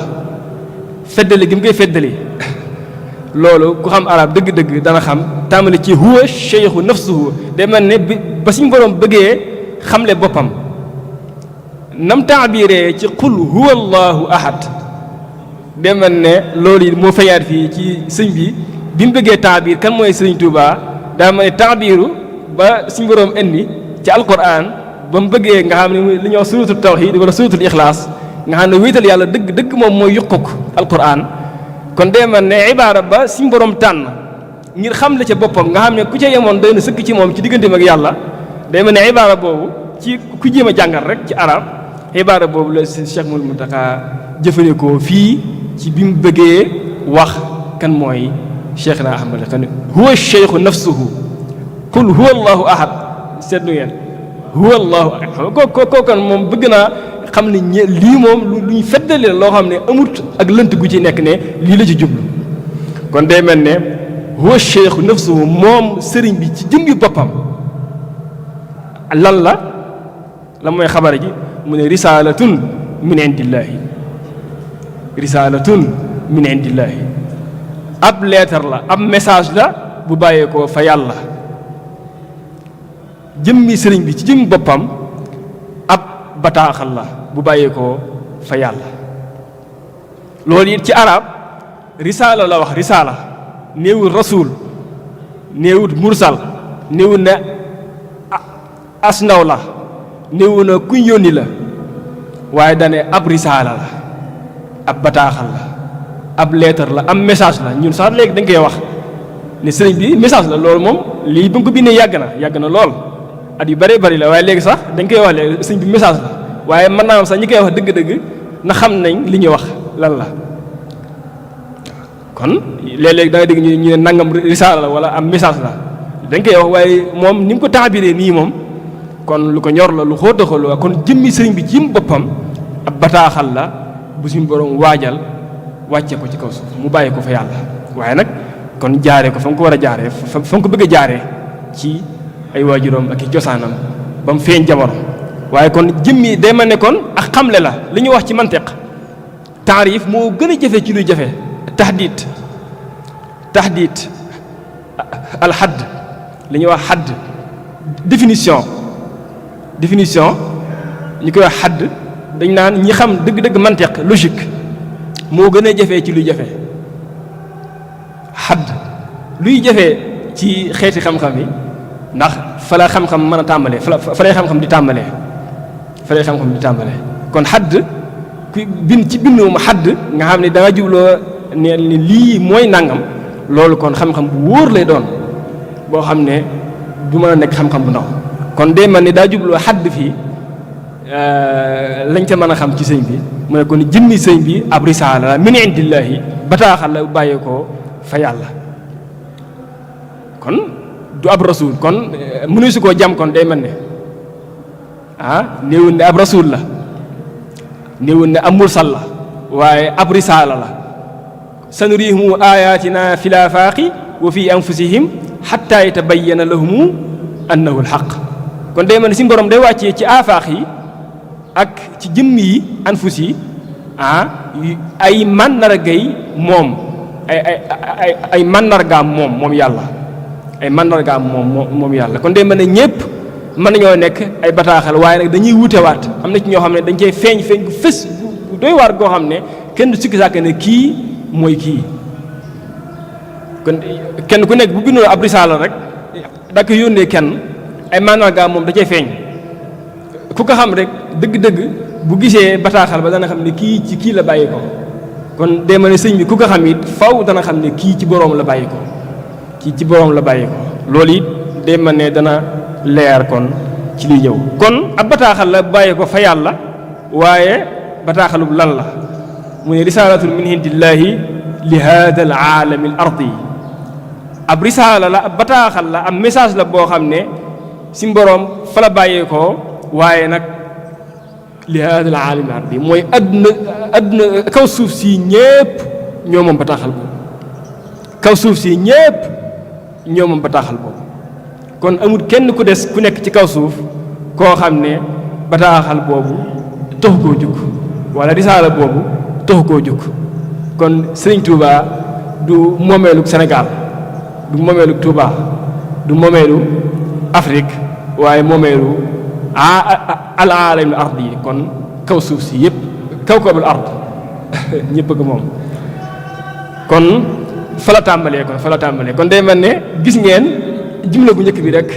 feddali gi mu koy feddali loolu ku xam arab dëgg dana xam tàmbali ci huwa cheikhu nafsuhu day mel ne ba suñu borom bëggee xamle boppam nam taabiree ci qul huwa allahu ahad day mel ne loolu yi moo fayaat fii ci sëñ bi mu bëggee taabir kan mooy sëriñ Touba daa mel ne taabiru ba suñu borom indi ci alquran ba mu bëggee nga xam ne li ñuy wax suratul tawhid wala suratul ixlaas nga xam ne wéetal yàlla dëgg moom mooy yuquk alquran kon day mel ne ibaara ba suñu borom tànn ngir xam la ca boppam nga xam ne ku ca yemoon doy na sëkk ci moom ci digganteem ak yàlla day mel ne ibaara boobu ci ku jéem a jàngal rek ci arab ibaara boobu la Cheikh Mouhamadou Mountakha jëfandikoo fii ci bi mu bëggee wax kan mooy Cheikhna Ahmad Khadim huwa cheikhu nafsuhu qul huwa allahu ahad seetlu ngeen huwa allahu ahad ko kan moom bëgg naa xam ne lii moom lu ñu feddali la loo xam ne amut ak lënt gu ci nekk ne lii la ci jublu kon day mel ne huwa cheikhu nafsuhu moom sëriñ bi ci jëmbi boppam lan la mooy xabar ji mu ne risaalatun min indillaahi ab leetar la ab message la bu bàyyeekoo fa yàlla jëmmi sëriñ bi ci jëmmi boppam ab bataaxal la bu bàyyeekoo fa yàlla loolu it ci arab risaala la wax risaala néewul rasul néewul mursal néewul ne as ndaw la néewu na kuñ yónni la waaye dane ab risaala la ab bataaxal la ab leetar la am message la ñun sax léegi dañ koy wax ne sëriñ bi message la loolu moom lii ba nga ko bindee yàgg na lool at yu bari la waaye léegi sax dañ koy wax léegi sëriñ bi message la waaye mën naa am sax ñi koy wax dëgg na xam nañ li ñuy wax lan la kon léeg-léeg da nga dégg ñu ne nangam risaala la wala am message la dañ koy wax waaye moom ni mu ko taabiree nii moom kon lu ko ñor la lu xóot a xóot la kon jëmmi sëriñ bi ci boppam ab bataaxal la bu suñu borom waajal wàcce ko ci kaw suuf mu bàyyi ko fa yàlla waaye nag kon jaaree ko fa nga ko war a jaaree fa nga ko bëgg a jaaree ci ay waajuram ak i cosaanam ba mu feeñ jamono waaye kon jëmmi day mel ne kon ak xamle la li ñu wax ci mantiq taarif moo gën a jafe ci luy jafe tahdid al hadd li ñuy wax hadd définition définition ñu koy wax xadd dañ naan ñi xam dëgg-dëgg mantiq logique moo gën a jafee ci luy jafe xadd luy jafe ci xeeti xam-xam yi ndax fa la xam-xam mën a tàmbalee fa lay xam-xam di tàmbalee kon xadd ku bind ci bind mu xadd nga xam ne da nga jubloo ne ni lii mooy nangam loolu kon xam-xam bu wóor lay doon boo xam ne du mën a nekk xam-xam bu ndaw kon day mel ni daa jubloo xadd fii lañ ca mën a xam ci sëñ bi mu ne kon jëmmi sëñ bi ab risaala la min indillahi bataaxal la bàyyee ko fa yàlla kon du ab rasul kon mënu su koo jam kon day mel ne néewul ne ab rasul la néewul ne ab mursal la waaye ab risaala la sanurihim ayatina fil afaaqi wa fi anfusihim xatta yatabayyana lahum annahu alxaq kon day mel ne si borom day wàccee ci afaaq yi ak ci jëmm yi anfus yi ay màndargay moom ay màndargaam moom yàlla ay màndargaam moom yàlla kon day mel ne ñëpp mën nañoo nekk ay bataaxal waaye nag dañuy wutewaat am na ci ñoo xam ne dañ cey feeñ bu fës bu doy waar goo xam ne kenn du sikki sàkk ne kii mooy kii kon kenn ku nekk bu bindoo ab risaala rek da ko yónnee kenn ay màndargaam moom da cay feeñ ku ko xam rek dëgg-dëgg bu gisee bataaxal ba dana xam ne kii ci kii la bàyyi ko kon day mel ne sëñ bi ku ko xam it faw dana xam ne kii ci boroom la bàyyi ko kii ci boroom la bàyyi ko loolu it day mel ne dana leer kon ci liy ñëw kon ab bataaxal la bàyyi ko fa yàlla waaye bataaxalub lan la mu ne risaalatun min indillahi li hada al aalami al ardi ab risaala la ab bataaxal la ab message la boo xam ne si boroom fa la bàyyee ko waaye nag li hada al aalami al ardi mooy adduna kaw suuf si ñépp ñoo moom bataaxal boobu kaw suuf si ñépp ñoo moom bataaxal boobu kon amul kenn ku des ku nekk ci kaw suuf koo xam ne bataaxal boobu taxu koo jukk wala risaala boobu taxu koo jukk kon Sëriñ Touba du moomeelu Sénégal du moomeelu Touba du moomeelu Afrique waaye moomeelu al aalamil ard yi kon kaw suuf si yëpp kawkabul ard ñëpp ko moom kon fa la tàmbalee kon day mel ne gis ngeen jumla bu njëkk bi rek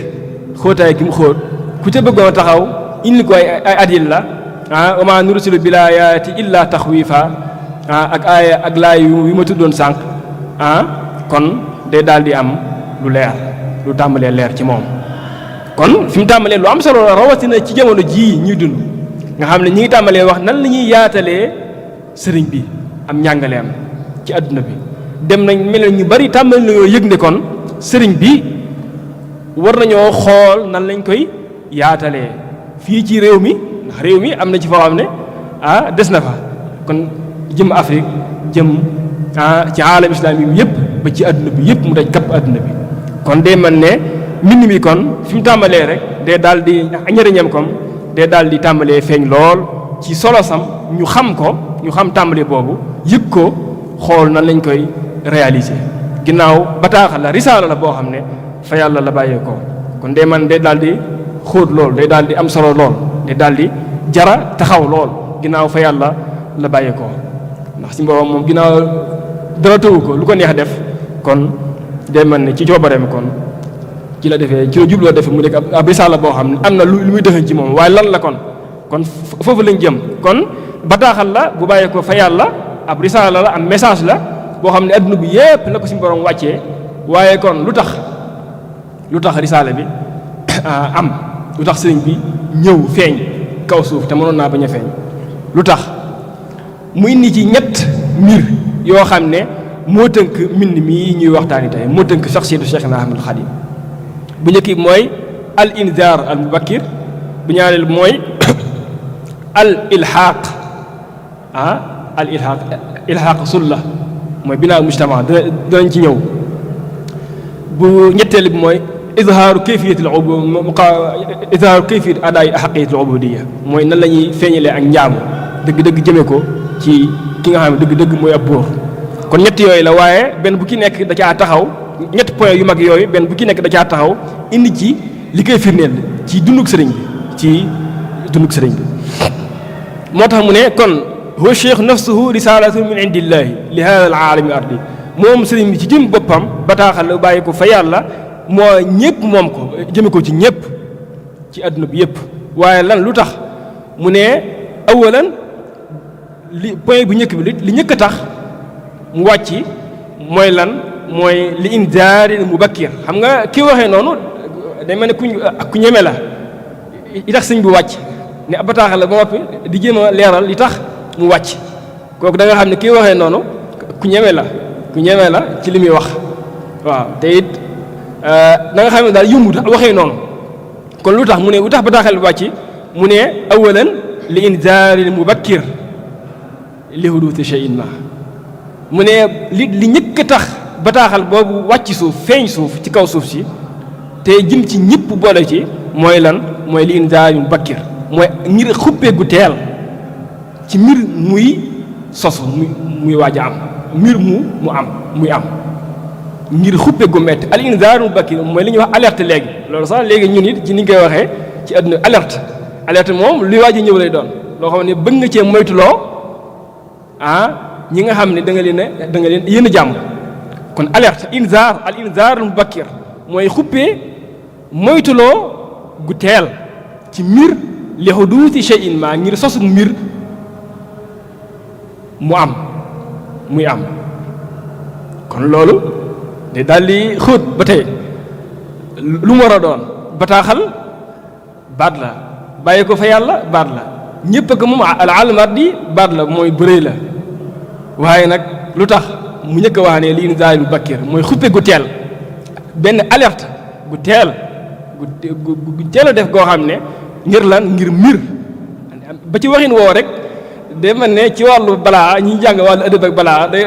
xóotaay gi mu xóot ku ca bëggoon taxaw indi ko ay adil la wa maa nursilu bil aayaati illa taxwiifa ak aaya ak laay yu ma tuddoon sànq kon day daal di am lu leer lu tàmbalee leer ci moom kon fi mu tàmbalee lu am solo la rawatina ci jamono jii ñuy dund nga xam ne ñi ngi tàmbalee wax nan la ñuy yaatalee sëriñ bi am njàngaleem ci adduna bi dem nañ mel ñu bari tàmbali nañoo yëg ne kon sëriñ bi war nañoo xool nan lañ koy yaatalee fii ci réew mi ndax réew mi am na ci foo xam ne des na fa kon jëm Afrique jëm ci aalam islaam yi yëpp ba ci adduna bi yëpp mu daj kapp adduna bi kon day mel ne mbind mi kon fi mu tàmbalee rek day daal di njëriñam kom day daal di tàmbalee feeñ lool ci solosam ñu xam tàmbali boobu yëg ko xool nan lañ koy réaliser ginnaaw bataaxal la risaala la boo xam ne fa yàlla la bàyyee ko kon day man day daal di xóot lool day daal di am solo lool day daal di jara taxaw lool ginnaaw fa yàlla la bàyyee ko ndax si mbooloo moom ginnaaw dara tëwu ko lu ko neex def kon day man ne ci coobareem kon ci la defee ci la jubloo defee mu nekk ab risaala boo xam ne am na lu muy dëxëñ ci moom waaye lan la kon foofu lañ jëm kon bataaxal la bu bàyyee ko fa yàlla ab risaala la am message la boo xam ne adduna bi yépp la ko si borom wàccee waaye kon lu tax risaala bi am lu tax sëriñ bi ñëw feeñ kaw suuf te mënoon naa bañ a feeñ lu tax mu indi ci ñett mbir yoo xam ne moo tënk mbind mii ñuy waxtaani tey moo tënk shaxsiyatu Cheikhna Ahmadul Khadim bu njëkk bi mooy al inzaar al mubakkir bu ñaareel mooy al ilhaaq ilhaaq sulla mooy binaa mujtama danañ ci ñëw bu ñetteel bi mooy izhaaru kayfiyatil izhaaru kayfiyat adaa'i haqqiyatil ubudiyya mooy nan la ñuy feeñalee ak njaamu dëgg-dëgg jëmee ko ci ki nga xam ne dëgg-dëgg mooy ab buur kon ñett yooyu la waaye benn bu ki nekk da caa taxaw ñett point yu mag yooyu benn bu ki nekk da caa taxaw indi ci li koy firndeel ci dunduk sëriñ bi ci dundug sëriñ bi moo tax mu ne kon huwa cheikh nafsuhu risalatu min indillahi li hada al aalami ardi moom sëriñ bi ci jëm boppam bataaxal la bàyyi ko fa yàlla moo ñëpp moom ko jëme ko ci ñëpp ci adduna bi yëpp waaye lan lu tax mu ne awalan li point bu njëkk bi li njëkk a tax mu wàcc mooy lan mooy li indaari mubakkir xam nga ki waxee noonu day mel ne ku ñeme la li tax sëñ bi wàcc ne ab bataaxal la ba noppi di jéem a leeral li tax mu wàcc kooku da nga xam ne kii waxee noonu ku ñeme la ci li muy wax waaw te it da nga xam ne daal yëmut waxee noonu kon lu tax mu ne lu tax bataaxal bi wàcc mu ne awalan li indaari mubakkir li huduuti shay'in ma mu ne li ñëkk a tax bataaxal boobu wàcc suuf feeñ suuf ci kaw suuf si te jëm ci ñëpp boole ci mooy lan mooy li indaari mubakkir mooy ngir xuppee gu teel ci mbir muy sosu muy waaj a am mbir muy am ngir xuppe gu metti al inzaaru mubakkir mooy li ñuy wax alerte léegi loolu sax léegi ñun it ci ni ñu koy waxee ci àdduna alerte moom luy waaj a ñëw lay doon loo xam ne bëgg nga cee moytuloo ñi nga xam ne da nga leen yéen a jàmm kon alerte al inzaar mubakkir mooy xuppee moytuloo gu teel ci mbir li huduuti shay'in ma ngir sosu mbir muy am kon loolu de daal di xóot ba tey lu mu war a doon bataaxal baat la bàyyi ko fa yàlla baat la ñëpp ak moom al almardi baat la mooy bërëy la waaye nag lu tax mu njëkk a wax ne li inzaar mubakkir mooy xuppe gu teel benn alerte gu teel a def goo xam ne ngir lan ngir mbir ba ci waxin woo rek de man ne ci wàllu balaa ñi jàng wàllu ëdëb ak balaa day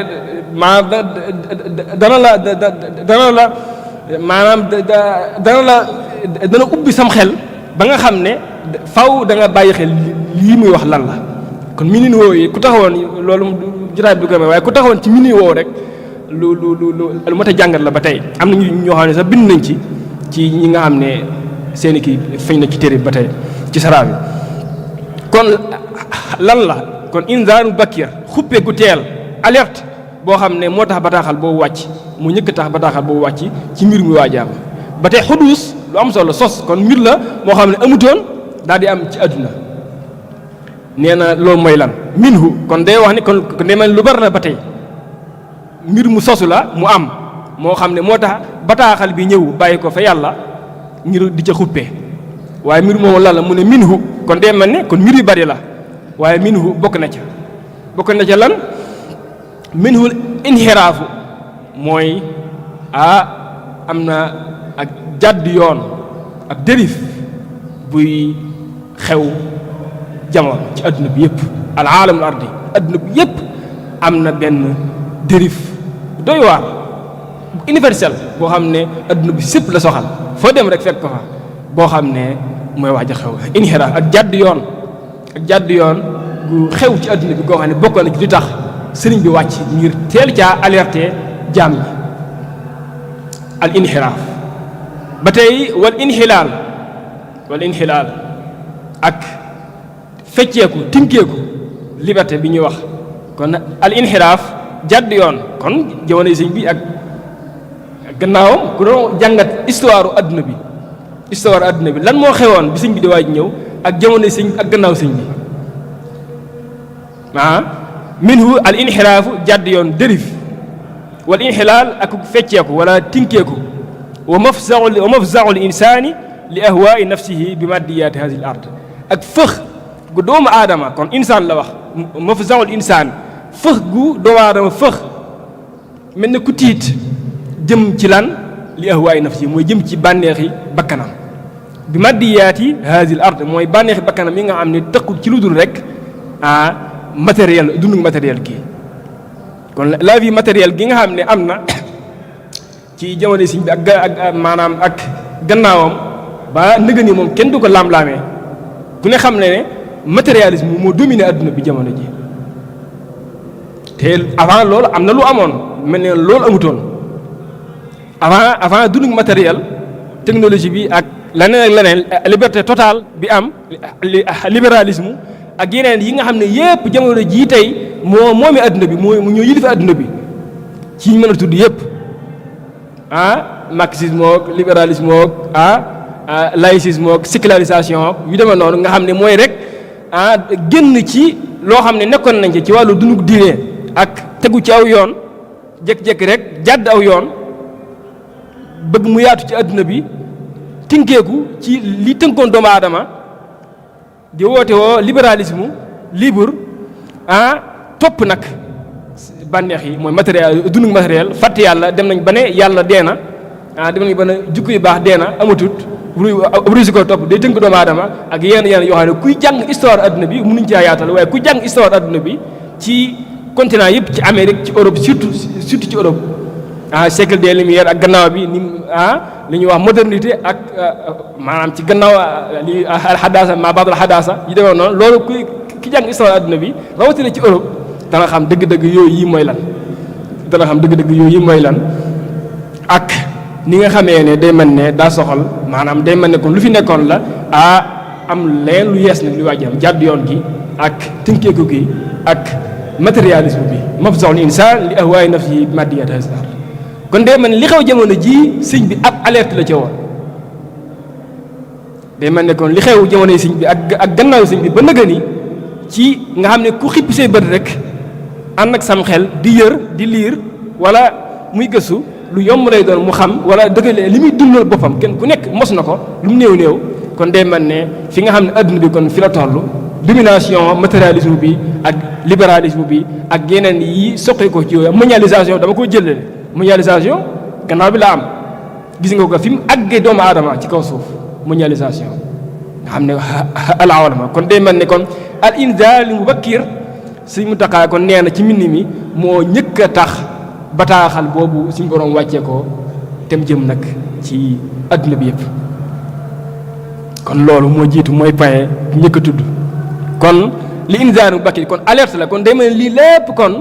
maanaam dana ubbi sam xel ba nga xam ne faw da nga bàyyi xel lii muy wax lan la kon minin woowu yi ku taxawoon loolu jotaay bi du ko may waaye ku taxawoon ci minin woowu rek lu mat a jàngat la ba tey am na ñoo xam ne sax bind nañ ci ñi nga xam ne seeni kii feeñ na ci téere ba tey ci saraa bi kon lan la kon inzaar mubakkir xuppe gu teel alerte boo xam ne moo tax bataaxal boobu wàcc mu ñëkk tax bataaxal boobu wàcc ci mbir mi waajaam ba tey xuduus lu am solo sos kon mbir la moo xam ne amutoon daal di am ci àdduna nee na loolu mooy lan minhu kon day wax ni kon day mel lu bari la ba tey mbir mu sosu la mu am moo xam ne moo tax bataaxal bi ñëw bàyyi ko fa yàlla ngir di ca xuppe waaye mbir moomu lan la mu ne minhu kon day mel ne kon mbir yu bari la waaye minhu bokk na ca lan minhu inxiraafu mooy am na ak jàdd yoon ak dérif buy xew jamono ci adduna bi yëpp al aalamul ardi adduna bi yëpp am na benn dérif doy waar universel boo xam ne adduna bi sépp la soxal foo dem rek fekk ko fa boo xam ne mooy waaj a xew inxiraaf ak jàdd yoon gu xew ci adduna bi goo xam ne bokkoon na ci li tax sëriñ bi wàcc ngir teel caa alerté jaam ñi al inxiraaf ba tey wal inxilaal ak fecceeku tinkeeku liberté bi ñuy wax kon al inxiraaf jàdd yoon kon jamono sëñ bi ak gannaawam ku doon jàngat histoire adduna bi lan moo xewoon bi sëñ bi di waaj ñëw ak jamono sëñ ak gannaaw sëñ bi minhu al inxiraafu jàdd yoon dérif wal inxilaal ak fecceeku wala tinkeeku wa mafzaul insaani li ahwaai nafsihi bi maddiyaati hadi l ard ak fëx gu doomu aadama kon insaan la wax mafzaul insaan fëx gu doomu aadama fëx mel ne ku tiit jëm ci lan li ahwaai nafsihi mooy jëm ci bànneexi bakkanam bi maddiyaati hadi l ard mooy bànneexi bakkanam yi nga xam ne tëqul ci lu dul rek matériel dundu matériel kii kon la vie matérielle gi nga xam ne am na ci jamono siñ bi ak maanaam ak gannaawam ba nëgën yi moom kenn du ko laam-laamee ku ne xam ne matérialisme moo dominé adduna bi jamono ji te avant loolu am na lu amoon mel ne loolu amutoon avant dundu matériel technologie bi ak leneen ak leneen liberté totale bi am libéralisme ak yeneen yi nga xam ne yépp jamono jii tey moomi adduna bi moo ñoo yilifi adduna bi ci ñu mën a tudd yépp marxisme ak libéralisme ak laïcisme ak sécularisation yu demee noonu nga xam ne mooy rek génn ci loo xam ne nekkoon nañ ci wàllu dundu diine ak tegu ci aw yoon jékki-jékki rek jàdd aw yoon bëgg mu yaatu ci adduna bi tinkeeku ci li tënkoon doomu aadama di woote woo libéralisme libre topp nag bànneex yi mooy matériel dundu matériel fàtte yàlla dem nañ ba ne yàlla dee na dem nañ ba ne jukko yu baax dee na amatut rusi ko topp day tënk doomu aadama ak yenn yoo xam ne kuy jàng histoire adduna bi mënuñ caa yaatal waaye kuy jàng histoire adduna bi ci continent yëpp ci Amérique ci Europe surtout ci Europe siècle des Lumières ak gannaaw bi ni li ñuy wax modernité ak maanaam ci gannaaw li alxadaasa ma baadul xadaasa yi demee noonu loolu ki jàng histoire adduna bi rawatina ci Europe dana xam dëgg-dëgg yooyu yi mooy lan ak ni nga xamee ne day mel ne daa soxal maanaam day mel ne kon lu fi nekkoon la am leen lu yees nag li waajam jàdd yoon gi ak tënkeeku gi ak matérialisme bi mafzaul insaan li ahwaay nafsi maddiyat hasar kon day mel ne li xew jamono ji sëñ bi ab alerte la ca woon day mel ne kon li xew jamono yi sëñ bi ak gannaaw sëñ bi ba nëga ni ci nga xam ne ku xippi say bët rek ànd ak sam xel di yër di liir wala muy gëstu lu yomb lay doon mu xam wala dëgg li muy dundal boppam kenn ku nekk mos na ko lu mu néew kon day mel ne fi nga xam ne adduna bi kon fi la toll domination matérialisme bi ak libéralisme bi ak yeneen yi soqee ko ci yooyu mondialisation dama ko jëlale mondialisation gannaaw bi la am gis nga ko fi mu àggee doomu aadama ci kaw suuf mondialisation nga xam ne alawalama kon day mel ne kon al inzaal li mubakkir Sëñ Muntaxa kon nee na ci mbind mi moo ñëkk a tax bataaxal boobu suñu borom wàccee ko tem jëm nag ci adduna bi yëpp kon loolu moo jiitu mooy paye njëkk a tudd kon li inzaar bu bakki kon alerte la kon day mel lii lépp kon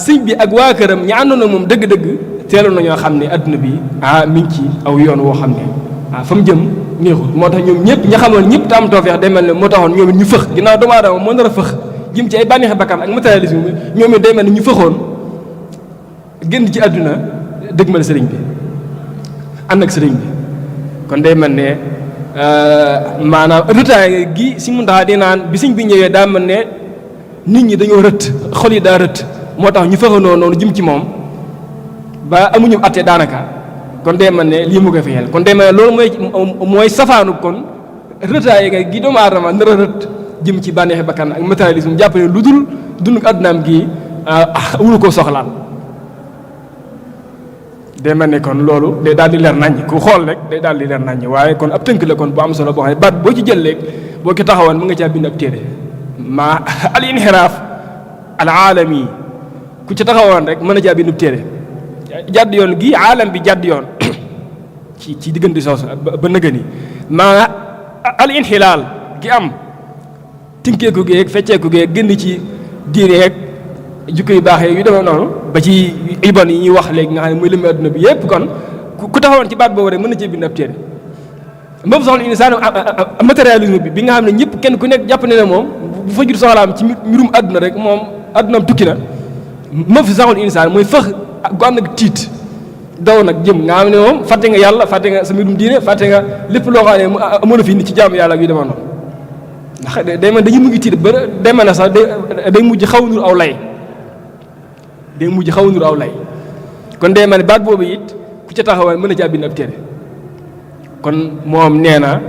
sëñ bi ak waa këram ñi àndoon na moom dëgg-dëgg teeloon nañoo xam ne adduna bi mi ngi ci aw yoon woo xam ne fa mu jëm neexul moo tax ñoom ñëpp ña xamoon ñëpp te am tawfeex day mel ne moo taxoon ñoom it ñu fëx ginnaaw doomu aadama moo nar a fëx jëm ci ay bànneexi bakkan ak matérialisme bi ñoom it day mel ne ñu fëxoon génn ci àdduna dëgmal sëriñ bi ànd ak sëriñ bi kon day mel ne maanaam retard gi si mun taxaa di naan bi sëñ bi ñëwee daa mel ne nit ñi dañoo rëtt xol yi daa rëtt moo tax ñu fëxandoo noonu jëm ci moom ba amuñu atte daanaka kon day mel ne lii mu ko fexeel kon day mel ne loolu mooy safaanu kon retard gi doomu aadama nar a rëtt jëm ci bànneexi bakkan ak matérialisme jàpp ne lu dul dund àddunaam gi wulu ko soxlaal day mel ne kon loolu day daal di leer naññ ku xool rek day daal di leer naññ waaye kon ab tënk la kon bu am solo boo xam ne baat boo ci jël léeg boo ko taxawoon mu nga caa bind ab téere ma al inxiraaf al aalami ku ci taxawoon rek mën na caa bind ab téere jàdd yoon gi aalam bi jàdd yoon ci diggante soosu ba nëgëni ma al inxilaal gi am tinkeeku geeg fecceeku geeg génn ci diine yeeg jukko yu baax yeeg yu demee noonu ba ci ibon yi ñuy wax léegi nga xam ne muy lëmbi adduna bi yépp kon ku taxawoon ci baat boobu rek mën na cee bind ab téere moom soxla insaan matérialisme bi nga xam ne ñëpp kenn ku nekk jàpp ne ne moom bu fa jur soxlaam ci mbirum adduna rek moom addunaam tukki na moom fi saxul insaan mooy fëx gu ànd ak tiit daw nag jëm nga xam ne moom fàtte nga yàlla fàtte nga sa mbirum diine fàtte nga lépp loo xam ne mën a fi nit ci jaamu yàlla yu demoon noonu ndax day mel dañuy mujj tiit ba day mel ne sax day mujj xaw nur aw lay kon day mel ne baat boobu it ku ca taxawoon mën a caa bind ab téere kon moom nee na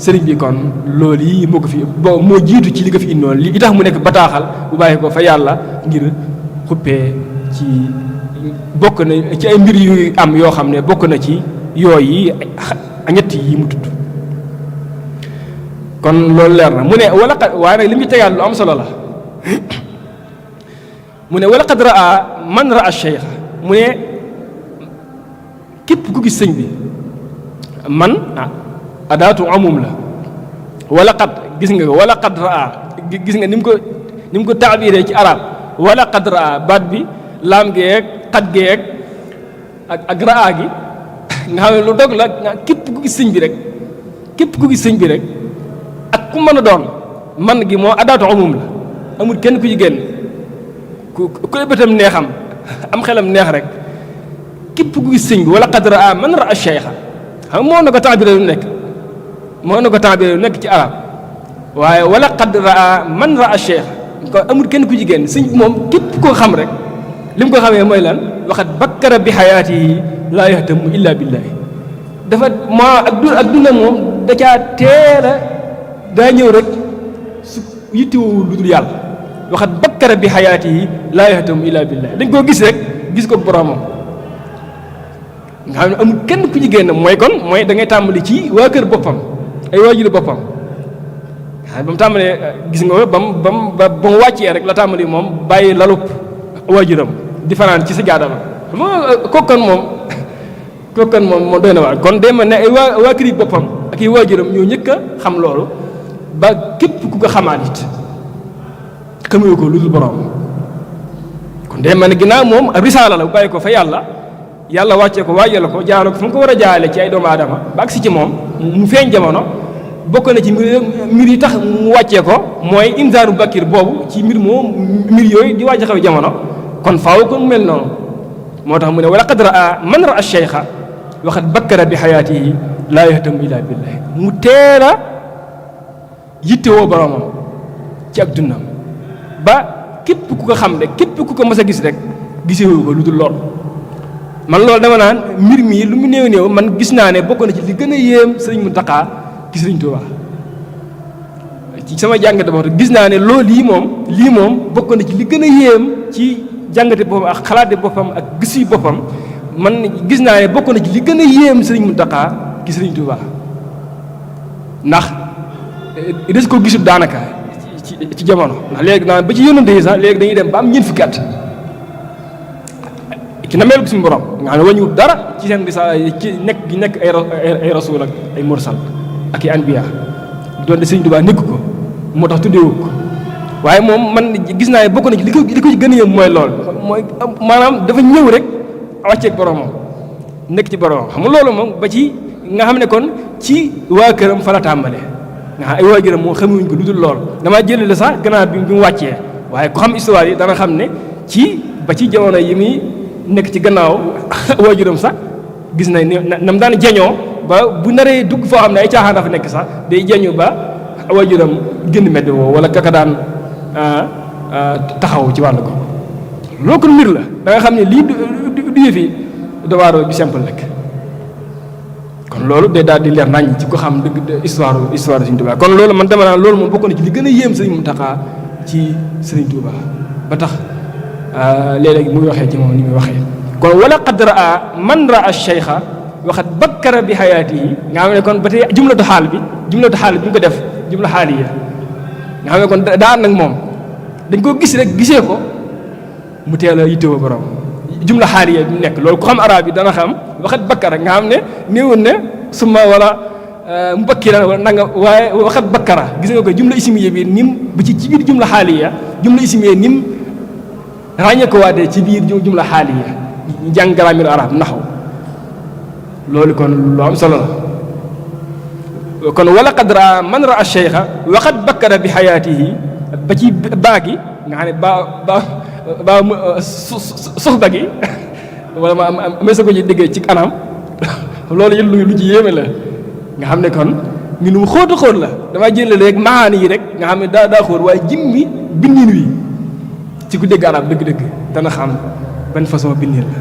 sëriñ bi kon loolu yi moo ko fi moo jiitu ci li nga fi indoon li tax mu nekk bataaxal bu bàyyi ko fa yàlla ngir xuppee ci bokk na ci ay mbir yu am yoo xam ne bokk na ci yooyu ñett yi mu tudd kon loolu leer na mu ne wala waaye nag li mu tegaat lu am solo la mu ne wala qad raa man raa cheikh mu ne képp ku gis sëñ bi man adaatu amum la wala qad gis nga wala qad raa gis nga ni mu ko taabiree ci arab wala qad raa baat bi laam geeg xat geeg ak raa gi nga xam ne lu dog la képp ku gis sëñ bi rek ak ku mën a doon man gi moo adaatu umum la amul kenn ku ci génn ku bëtam neexam am xelam neex rek képp ku gis sëñ bi wala qad raa man raa cheikha xam moo na ko taabire lu nekk ci arab waaye wala qad raa man raa cheikha ko amul kenn ku ci génn sëñ bi moom képp koo xam rek li mu ko xamee mooy lan waxat bakkara bi xayaatihi laa yahtamu illa billahi dafa ak duna moom da caa teela daa ñëw rek su yittewoo lu dul yàlla waxat bakkara bi xayaatihi laa yahtamu illa billahi dañ koo gis rek gis ko boromam nga xam ne amul kenn ku ci génn mooy da ngay tàmbali ci waa kër boppam ay waajuru boppam ba mu tàmbalee gis nga ba mu wàccee rek la tàmbali moom bàyyi lalub waajuram di fanaan ci si jaada ba kookan moom doy na waar kon day mel ne ay waa kër yi boppam ak ay waajuram ñoo njëkk a xam loolu ba képp ku ko xamaat it xamuñu ko lu dul borom kon day mel ne ginnaaw moom risaala la bu bàyyi ko fa yàlla wàccee ko waajal ko jaaroo ko fu mu ko war a jaarale ci ay doomu aadama ba agsi ci moom mu feeñ jamono bokk na ci mbir yi tax mu wàccee ko mooy inzaaru bakir boobu ci mbir yooyu di wàcc xew jamono kon faaw ko mu mel noonu moo tax mu ne wala qad raa man raa cheikha waxat bakkara bi xayaatihi laa yahtamu illa billahi mu teel a yittewoo boromam ci ak dundam ba képp ku ko xam rek képp ku ko mas a gis rek gisewu ko lu dul lool man loolu dama naan mbir mi lu mu néew man gis naa ne bokk na ci li gën a yéem sëriñ Muntaxa ci sëriñ Tuubaa ci sama jàngate boo gis naa ne loolu lii moom bokk na ci li gën a yéem ci jàngate boppam ak xalaate boppam ak gis yi boppam man gis naa ne bokk na ci li gën a yéem sëriñ Muntaxa ci sëriñ Tuubaa ndax des ko gisul daanaka ci jamono ndax léegi naan ba ci yónnante yi sax léegi dañuy dem ba am ñeent fukki at ci nameelu ko suñu borom nga xam ne wañu dara ci seen risaala ci nekk ay rasul ak ay mursal ak i anbiya doon de sëriñ Tuubaa nekk ko moo tax tuddeewu ko waaye moom man gis naa ne bokk na ci li ko ci gën a yëm mooy lool mooy maanaam dafa ñëw rek wàcceeg boromam nekk ci boromam xam nga loolu moom ba ci nga xam ne kon ci waa këram fa la tàmbale nga xam ay waa këram moom xamuñ ko lu dul lool damaa jëlee la sax gannaaw bi mu wàccee waaye ku xam histoire yi dana xam ne ba ci jamono yi muy nekk ci gannaaw waajuram sax gis na nam daan jañoo ba bu naree dugg foo xam ne ay caaxaan dafa nekk sax day jañu ba waajuram génn mbedd woo wala kaka daan taxaw ci wàll ko loolu ko mbir la da nga xam ne lii du yëfi dawaaro bi simple rek kon loolu day daal di leer nañ ci ko xam dëgg histoire Sëriñ Tuubaa kon loolu man dama naan loolu moom bokk na ci li gën a yéem Sëriñ Muntaxa ci Sëriñ Tuubaa ba tax léeg-léeg muy waxee ci moom ni muy waxee kon wala qad raa man raa cheikha waxat bakkara bi xayaatihi nga xam ne kon ba tey jumlatu xaal bi mu ko def jumla xaaliya nga xam ne kon daa nag moom dañ ko gis rek gisee ko mu teel a yittewoo borom jumla xaaliya bi mu nekk loolu ku xam arab yi dana xam waxat bakkara nga xam ne néewoon ne suma wala mu bakkiran wala nanga waaye waxat bakkara gis nga ko jumla ismiya bi nim ba ci biir jumla xaaliya jumla ismiya nim ràññee ko waatee ci biir jumla xaaliya ñu jàng grammaire arab naxaw loolu kon lu am solo la kon wala qad raa man raa cheikha waxat bakkara bi xayaatihi ba ci baa gi nga xam ne baa soxba gi wala ma amee sa ko ci déggee ci anam loolu yëpp lu ci yéeme la nga xam ne kon mi nu mu xóot la damaa jëlee rek maani yi rek nga xam ne daa xóot waaye jimmi bindin wi ci ku dégg arab dëgg-dëgg dana xam ban façon bindin la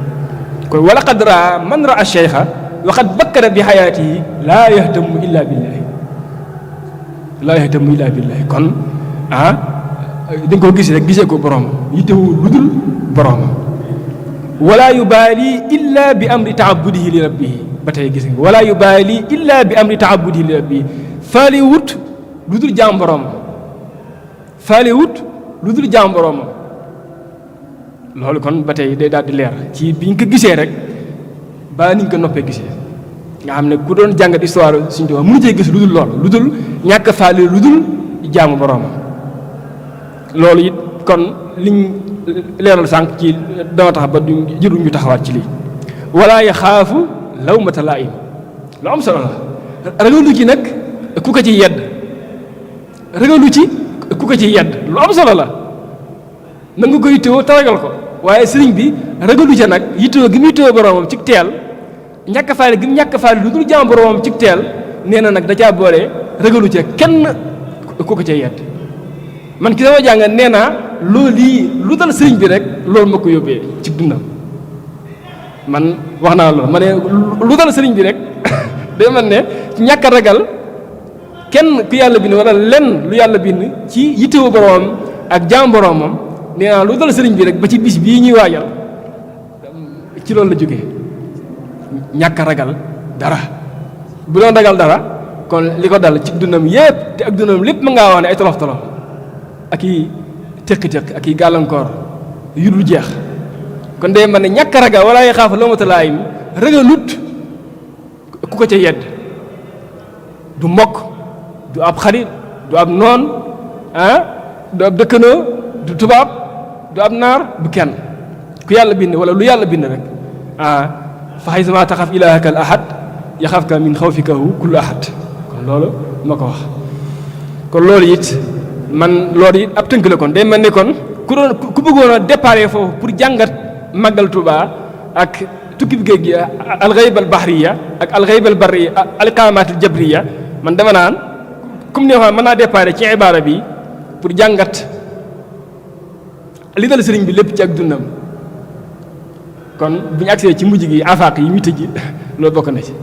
kon wala qad raa man raa cheikha waxat bakkara bi xayaatihi laa yahtamu illa billahi kon dañ ko gis rek gisee ko borom yittewu lu dul borom wala yubaali illa bi amri taabudihi li rabbihi ba tey gis nga wala yubaali illa bi amri taabudihi li rabbihi faale wut lu dul jaam borom loolu kon ba tey day daal di leer ci biñ ko gisee rek ba niñ ko noppee gisee nga xam ne ku doon jàngat histoire Sëriñ Tuubaa mënu cee gis lu dul lool lu dul ñàkk faale lu dul jaamu boroomam loolu it kon liñ leeral sànq ci dama tax ba du jëru ñu taxawaat ci lii wala yaxaafu lawmata laa'im lu am solo la ragalu ci nag ku ko ci yedd ragalu ci ku ko ci yedd lu am solo la na nga ko yittewoo te ragal ko waaye sëriñ bi ragalu ca nag yittewoo gi mu yittewoo boromam ci teel ñàkk faale gi mu ñàkk faale lu dul jaam boromam ci teel nee na nag da caa boole ragalu ca kenn ku ko ca yedd man ki sama jàng nee naa loolu yi lu dal sëriñ bi rek loolu ma ko yóbbee ci dundam man wax naa loolu ma ne lu dal sëriñ bi rek day man ne ñàkk a ragal kenn ku yàlla bind wala lenn lu yàlla bind ci yittewoo boromam ak jaam boromam nee naa lu dal sëriñ bi rek ba ci bis bii ñuy waajal ci loolu la jógee ñàkk a ragal dara bu doon ragal dara kon li ko dal ci dundam yépp te ak dundam lépp mën ngaa wax ne ay tolof tolof ak i tëq-tëq ak i gàllankoor yu dul jeex kon day man ne ñàkk a ragal wala ay xaafa lawmata laa'im ragalut ku ko ca yedd du mbokk du ab xarit du ab noon du ab dëkkanoo du tubaab du ab naar du kenn ku yàlla bind wala lu yàlla bind rek fa haysumaa taxaf ilaahaka al ahad yaxafka min xawfikahu kullu ahad kon loolu ma ko wax kon loolu it man loolu it ab tënk la kon day mel ni kon ku bëggoon a déparé foofu pour jàngat màggal Tuuba ak tukki bi géej gi alxayba al bahriya ak alxayba al barriya alqaamaat al jabriya man dama naan comme ni ma mën naa déparé ci ibaara bi pour jàngat li dal sëriñ bi lépp ci ak dundam kon bu ñu agsee ci mujj gi afaaq yi muy tëj loolu bokk na ci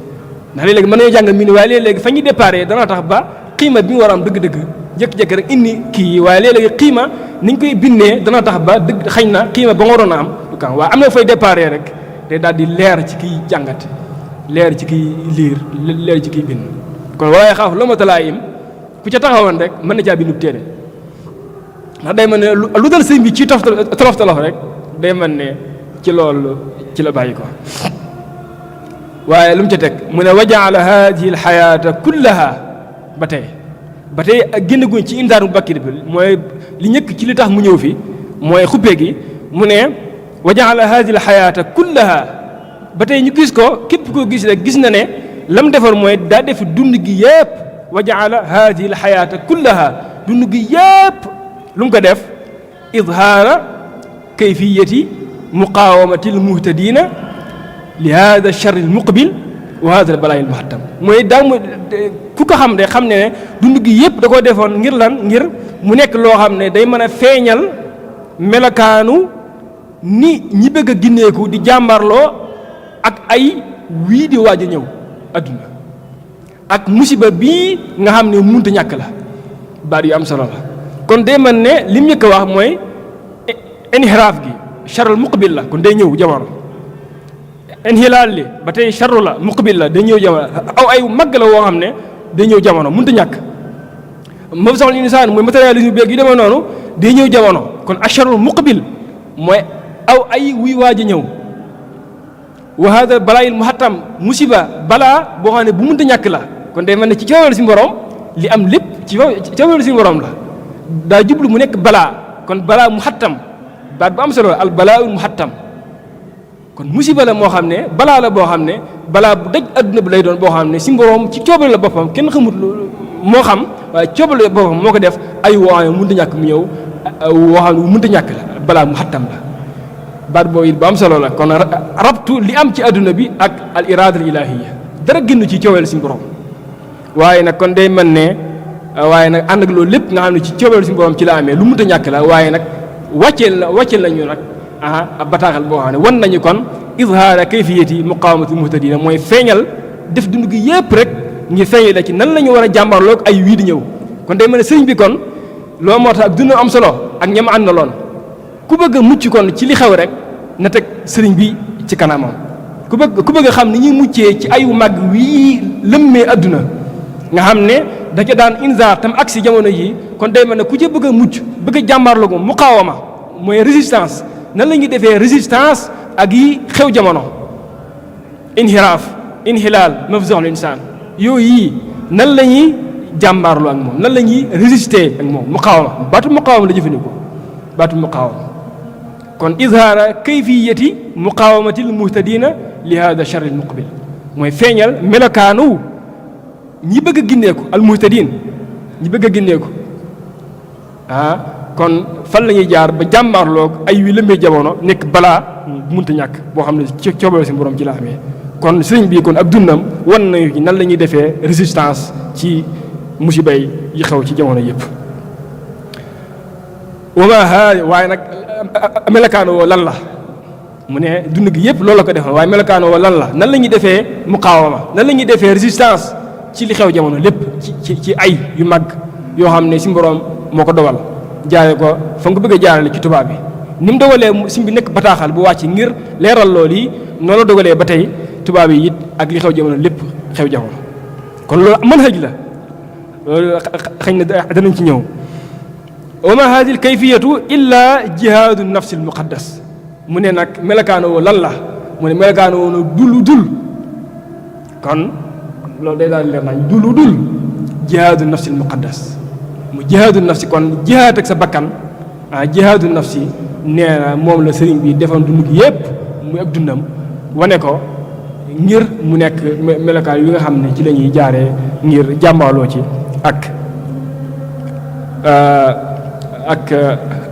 ndax léeg-léeg mën nañoo jàng mii waaye léeg-léeg fa ñuy déparé dana tax ba xiima bi mu war a am dëgg-dëgg jékki-jékki rek indi kii waaye léeg-léeg xiima ni ñu koy bindee dana tax ba dëgg xañ na xiima ba nga waroon a am du kan waaye am na fay déparé rek te daal di leer ci kiy jàngat leer ci kiy liir leer ci kiy bind kon waaye xaaf lawmata laa'im ku ca taxawoon rek mën na caa bindu téere ndax day mel ne lu dal sëñ bi ci tolof tolof rek day mel ne ci loolu ci la bàyyi ko waaye lu mu ca teg mu ne wa jaala haadihi alxayaata kullaha ba tey ak génn guñ ci indaar mu bakkir bi mooy li ñëkk ci li tax mu ñëw fi mooy xuppe gi mu ne wa jaala haadihi alxayaata kullaha ba tey ñu gis ko képp koo gis rek gis na ne lam defar mooy daa def dund gi yépp wa jaala haadihi alxayaata kullaha dund gi yépp lu mu ko def idhaara kayfiyati muqaawamati almuhtadina li hada alchar almuqbil wa hada albalaa almuhattam mooy daa mu ku ko xam de xam ne dund gi yëpp da koo defoon ngir lan ngir mu nekk loo xam ne day mën a feeñal melokaanu ni ñi bëgg a ginneeku di jàmbarloo ak ay wii di waaj a ñëw adduna ak musiba bii nga xam ne munta ñàkk la baat yu am solo la kon day mën ne lim njëkk a wax mooy inhiraaf gi charul muqbil la kon day ñëw jamono inhilaal li ba tey charu la muqbil la day ñëw jamono aw ay màgg la woo xam ne day ñëw jamono mënut a ñàkk moom soxla insaan mooy matérialisme beeg yu demee noonu day ñëw jamono kon acharul muqbil mooy aw ay wuy waaj a ñëw wa hada balaayil muhattam musiba balaa boo xam ne bu mënut a ñàkk la kon day mel ne ci coowal si borom li am lépp ci coowal si borom la daa jublu mu nekk balaa kon balaa muhattam baat bu am solo al balaa muhattam kon musiba la moo xam ne balaa la boo xam ne balaa bu daj adduna bi lay doon boo xam ne si borom ci coobare la boppam kenn xamut moo xam waaye coobare la boppam moo ko def ay woo xam ne mënut a ñàkk mu ñëw woo xam ne mënut a ñàkk la balaa muhattam la baat boobu it bu am solo la kon rabtu li am ci adduna bi ak al irada al ilahiya dara génn ci coobare si borom waaye nag kon day mel ne waaye nag ànd ak loolu lépp nga xam ne ci coobare si borom ci la amee lu mënut a ñàkk la waaye nag wàcceel nañu nag ab bataaxal boo xam ne wan nañu kon izhaara kayfiyati muqawamati muhtadina mooy feeñal def dund gi yépp rek ngir feeñal la ci nan la ñu war a jàmbarloog ay wii di ñëw kon day mel ne sëriñ bi kon loo moo tax ak dund am solo ak ñam ànd na loon ku bëgg a mucc kon ci li xew rek na teg sëriñ bi ci kanamam ku bëgg a xam ni ñuy muccee ci ayu màgg wii lëmmee adduna nga xam ne da ca daan inzaar tam agsi jamono yi kon day mel ne ku ca bëgg a mucc bëgg a jàmbaarloo ko muqaawama mooy résistance nan la ñuy defee résistance ak yi xew jamono inhiraaf inhilaal mafzuul insaan yooyu yi nan la ñuy jàmbaarloo ak moom nan la ñuy résister ak moom muqaawama baatu muqaawama la jëfandikoo baatu muqaawama kon izhaara kayfiyati muqaawamatil muhtadina li hada charr al muqbil mooy feeñal melokaanu ñi bëgg a gindeeku almuhtadin ñi bëgg a gindeeku kon fan la ñuy jaar ba jàmmaarloog ay wi lëmbee jamono nekk balaa bu munta ñàkk boo xam ne ci coobare si borom ci la amee kon sëriñ bi kon ak dundam wan nañu nan la ñuy defee résistance ci musiba yi xew ci jamono yëpp. waaye nag melokaano woo lan la mu ne dund gi yëpp loolu la ko defal waaye melokaano woo lan la nan la ñuy defee muqaawama nan la ñuy defee résistance ci li xew jamono lépp ci ay yu mag yoo xam ne si borom moo ko dogal jaare ko fa nga ko bëgg a jaarale ci tubaab bi ni mu dogalee sim bi nekk bataaxal bu wàcc ngir leeral loolu yi noonu la dogalee ba tey tubaab yi it ak li xew jamono lépp xew jamono kon loolu manhaj la loolu xëy na danañ ci ñëw. wa ma hadihi kayfiyatu illa jihaadu nafsi al muqaddas mu ne nag melokaano lan la mu ne melokaano na dul kon loolu day daal leer nañ dul jihaadu nafsi al muqaddas mu jihaadu nafsi kon jihaad ak sa bakkan jihaadu nafsi nee na moom la sëriñ bi defoon dund gi yépp muy ak dundam wane ko ngir mu nekk melokaan yi nga xam ne ci la ñuy jaaree ngir jàmbaaloo ci ak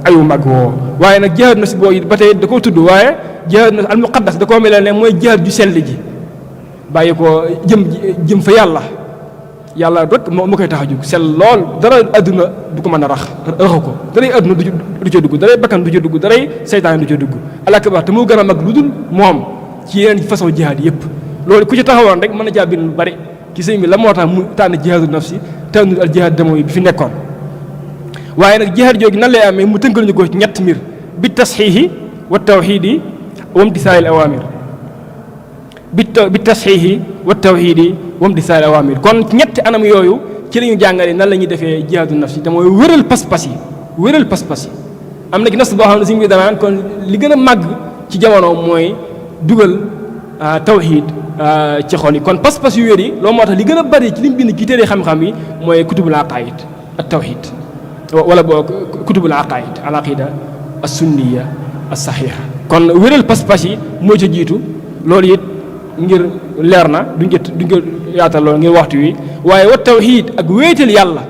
ayu mag woo waaye nag jihaad nafsi boo it ba tey da koo tudd waaye jihaad nafsi al muqaddas da koo mel ne mooy jihaad ju sell ji bàyyi ko jëm fa yàlla rek moo koy tax a jóg sell lool dara adduna du ko mën a raxu ko daray adduna du ca dugg daray bakkan du ca dugg daray seytaan du ca dugg alakbar te moo gën a mag lu dul moom ci yeneen façon jihaad yëpp loolu ku ci taxawoon rek mën na caa bind lu bari ci sëñ bi la moo tax mu tànn jihaadu nafsi tànnul al jihaad damo yi bi fi nekkoon waaye nag jihaad jooju nan lay amee mu tënkal ñu ko ci ñett mbir bi tasxiixi wa tawxiidi wa imtisaali al awaamir bi tasxiixi wa tawxiidi wa imtisaali al awaamir kon ñetti anam yooyu ci la ñu jàngale nan la ñuy defee jihaadu nafsi te mooy wëral pas-pas yi am na ci nas boo xam ne sëñ bi danaan kon li gën a màgg ci jamono mooy dugal tawxiid ci xol yi kon pas-pas yu wér yi loolu moo tax li gën a bari ci li mu bind ci téere xam-xam yi mooy kutubul aqaid ak tawxiid wala boo kutubul aqaid al aqida as sunniya as saxiixa kon wéral pas-pas yi moo ca jiitu loolu it ngir leer na duñ ko yaatal loolu ngir waxtu wi waaye wa tawxiid ak wéetal yàlla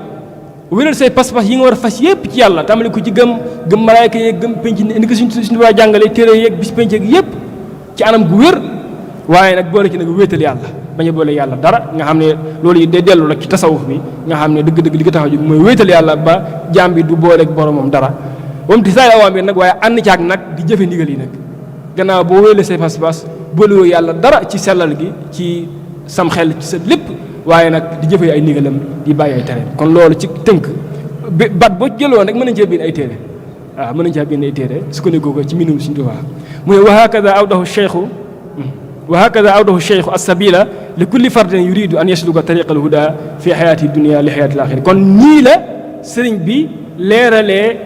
wéral say pas-pas yi nga war a fas yépp ci yàlla tàmbali ko ci gëm malaayka yeeg gëm penc ni ko suñu waa jàngale téere yeeg bis penc yeeg yépp ci anam gu wér waaye nag boole ci nag wéetal yàlla bañ a boole yàlla dara nga xam ne loolu yi day dellu rek ci tasawuf bi nga xam ne dëgg-dëgg li ko tax a jóg mooy wéetal yàlla ba jaam bi du booleeg boromam dara moom ti saay awaamir nag waaye ànd caag nag di jëfe ndigal yi nag gannaaw boo wéelee say pas-pas boolewoo yàlla dara ci sellal gi ci sam xel ci sa lépp waaye nag di jëfe ay ndigalam di bàyyi ay tere kon loolu ci tënk bat boo jëloon rek mën nañ cee bind ay téere waaw mën nañ cee bind ay téere su ko nekkoo ko ci minum suñu Tuubaa mu ne wa hakada awdahu cheikhu as-sabila li kulli fardin yuridu an yasluka tariqa al-huda fi xayaati dunia li xayaati al-axira kon nii la sëriñ bi leeralee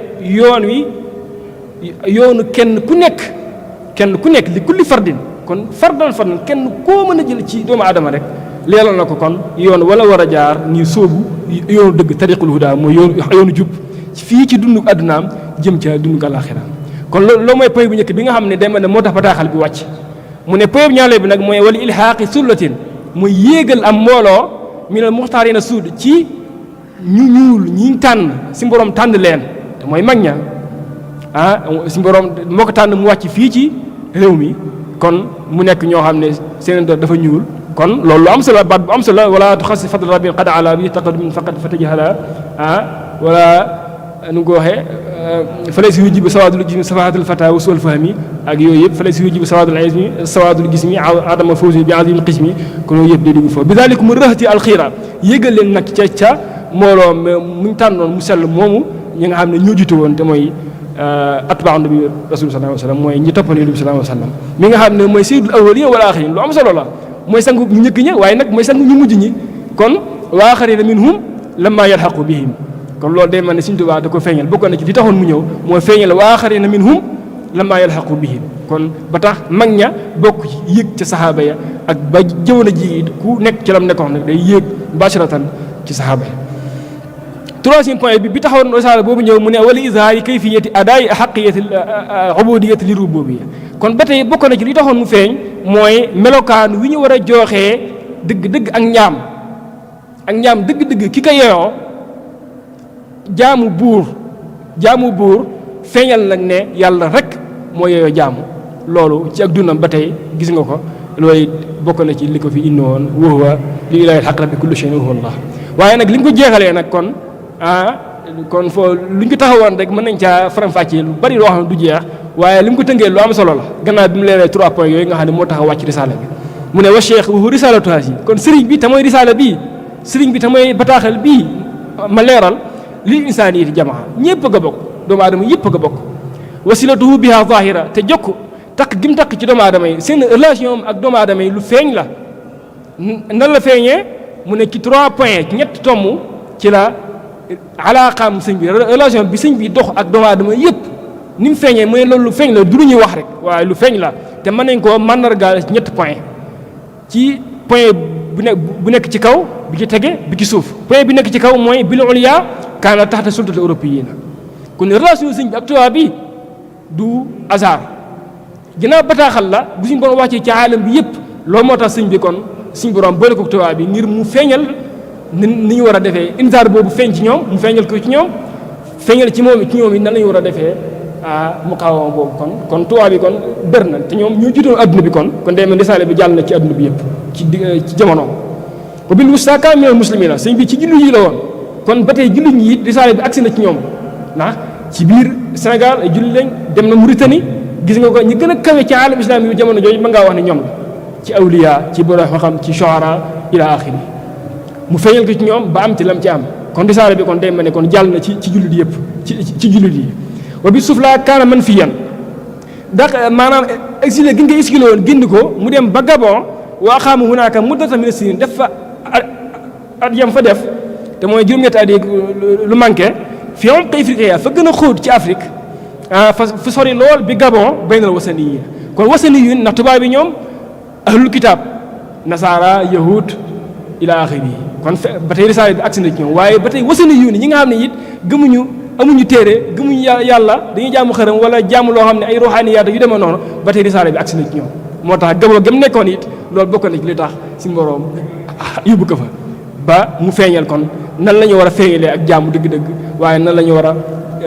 yoonu kenn ku nekk li kulli fardin kon fardan kenn koo mën a jël ci doomu aadama rek leeral na ko kon yoon wala war a jaar nii sóobu yoonu dëgg tariqul huda mooy yoonu jub fii ci dundu addunaam jëm ca dundu àllaaxira kon loolu mooy point bu njëkk bi nga xam ne dem na moo tax bataaxal bi wàcc mu ne point bu ñaareel bi nag mooy wala ilhaaqi sullatin mooy yéegal am mbooloo minal muxtaarina suud ci ñu ñuul ñi tànn si borom tànn leen te mooy mag ña si borom moo ko tànn mu wàcc fii ci réew mi kon mu nekk ñoo xam ne seen dafa ñuul kon loolu lu am solo baat bu am solo wala tuxassi fadl rabbil qad ala bi taqaddum faqad fatajahala wala nu nga ko waxee falay si yujibu sawaadul jismi safahatul fata wa suul fahmi ak yooyu yëpp falay si yujibu sawaadul jismi adama fawzi bi azim qismi kon yooyu yëpp day dugg foofu bi daalik mu rëxti alxiira yégal leen nag ca mbooloo muñ tànnoon mu sell moomu ñi nga xam ne ñoo jiite woon te mooy atbaa nabi rasul sallallahu alayhi wa sallam mooy ñi toppal nabi sallallahu alayhi wa sallam mi nga xam ne mooy sayyidul awwalin wal axirin lu am solo la mooy sangu ñu njëkk ñi waaye nag mooy sangu ñu mujj ñi kon wa axarina minhum lamma yalhaqu bihim kon loolu day mel ne Sëriñ Tuubaa da ko feeñal bokkoon na ci li taxoon mu ñëw mooy feeñal wa axarina minhum lamma yalhaqu bihim kon ba tax mag ña bokk ci yéeg ca saxaaba ya ak ba jëwoon a ji ku nekk ci lam nekkoon nag day yéeg mubasharatan ci saxaaba ya troisième point bi taxawoon risaala boobu ñëw mu ne wala izhaari kayfiyati adaay xaqiyati ubudiyati li rububiyya kon ba tey bokk na ci li taxoon mu feeñ mooy melokaan wi ñu war a jooxee dëgg-dëgg ak njaam dëgg-dëgg ki ko yeyoo jaamu buur feeñal nag ne yàlla rek moo yeyoo jaamu loolu ci ak dundam ba tey gis nga ko loolu bokk na ci li ko fi indi woon wa huwa li ilaahi al-haqq bi kulli shay'in wa huwa Allah waaye nag li ñu ko jeexalee nag kon foo lu ñu ko taxawoon rek mën nañ caa faram-fàccee lu bari loo xam ne du jeex waaye li mu ko tënkee lu am solo la gannaaw bi mu leeree 3 points yooyu nga xam ne moo tax a wàcc risaala bi mu ne wa cheikh wa risalatu haasi kon sëriñ bi te mooy risaala bii sëriñ bi te mooy bataaxal bii ma leeral lil insaaniyati jamaa ñëpp a bokk doomu aadama yëpp a bokk wasilatuhu biha zahira te jokk takk gi mu takk ci doomu aadama yi seen relation ak doomu aadama yi lu feeñ la nan la feeñee mu ne ci 3 points ci ñetti tomb ci la alaaqaam sëñ bi relation bi sëñ bi dox ak doomu aadama yëpp ni mu feeñee mooy loolu lu feeñ la du lu ñuy wax rek waaye lu feeñ la te mën nañ koo màndargaal ci ñetti point ci point bu nekk ci kaw bi ci tege bi ci suuf point bi nekk ci kaw mooy bil ulya kaana taxta sultati européenne kon relation sëñ bi ak tubaab bi du hasard ginnaaw bataaxal la bu suñ borom wàccee ci aalam bi yëpp loolu moo tax sëñ bi kon suñ borom boole ko tubaab bi ngir mu feeñal ni ñu war a defee insaar boobu feeñ ci ñoom mu feeñal ko ci ñoom feeñal ci moom yi nan la ñu war a defee muqaawama boobu kon tubaab bi kon bër na te ñoom ñoo jiitoon adduna bi kon day mel risaale bi jàll na ci adduna bi yëpp ci jamono ba bil wusta kaana minal muslimiina sëñ bi ci jullit yi la woon kon ba tey jullit ñi it risaale bi agsi na ci ñoom ci biir Sénégal ay jullit lañ dem na Mauritanie gis nga ko ñi gën a kawe ci alam islam yu jamono jooju mën ngaa wax ne ñoom la ci awliya ci borom xam ci shuara ila axiri mu feeñal ko ci ñoom ba am ci lam ci am kon risaale bi kon day mel ne kon jàll na ci jullit yëpp ci jullit yi wa bi suuf laa kaana man fi yan ndax maanaam exilé gi nga exilé woon génn ko mu dem ba Gabon waa xaamu hunaaka muddatan mina sinin def fa at yam fa def te mooy juróom-ñetti at yi lu manqué fi am Afrique fa gën a xóot ci Afrique fa sori lool bi Gabon baynal wasani yi kon wasani yi ndax tubaab bi ñoom ahlul kitaab nasaara yahud ila axiri kon ba tey risaale bi agsi na ci ñoom waaye ba tey wasani yu ñi nga xam ne it amuñu téere gëmuñu yàlla dañuy jaamu xërëm wala jaamu loo xam ne ay ruuxaaniyaat yu demee noonu ba tey risaale bi agsi na ci ñoom moo tax Gabon gëm nekkoon it loolu bokk na ci li tax si mboroom yóbbu ko fa ba mu feeñal kon nan la ñu war a feeñalee ak jaamu dëgg-dëgg waaye nan la ñu war a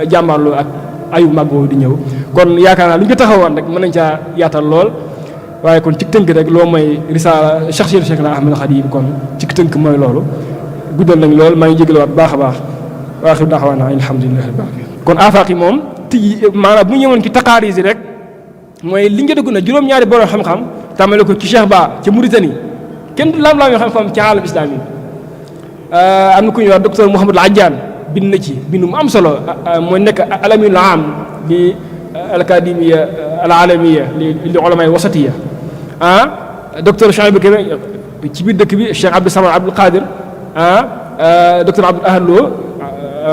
jàmmaarloo ak ayu mag boobu di ñëw kon yaakaar naa lu ñu ko taxawoon rek mën nañ caa yaatal lool waaye kon ci tënk rek loo mooy risaala shakhsiyatu Cheikhna Ahmadul Khadim kon ci tënk mooy loolu guddal nañ lool maa ngi jégaluwaat baax a baax wa aaxiru da'waanaa alhamdulillahi rabbil aalamiin kon afaaq yi moom tijji maanaam bu ñu ñëwoon ci taqaaris yi rek mooy li nga dugg na juróom-ñaari borom xam-xam tàmmale ko ci Cheikh Ba ca Mauritanie kenn du laam-laam yoo xam-xam ci aalam islaam yi am na ku ñuy wax docteur Mouhamadou Adjane bind na ci bind mu am solo mooy nekk alaminul am li al-académie al-alamiya li ulama wasatiya docteur Cheikh bi ci biir dëkk bi Cheikh Abdou Samad Abdoul Qadir docteur Abdoul Ahad Lo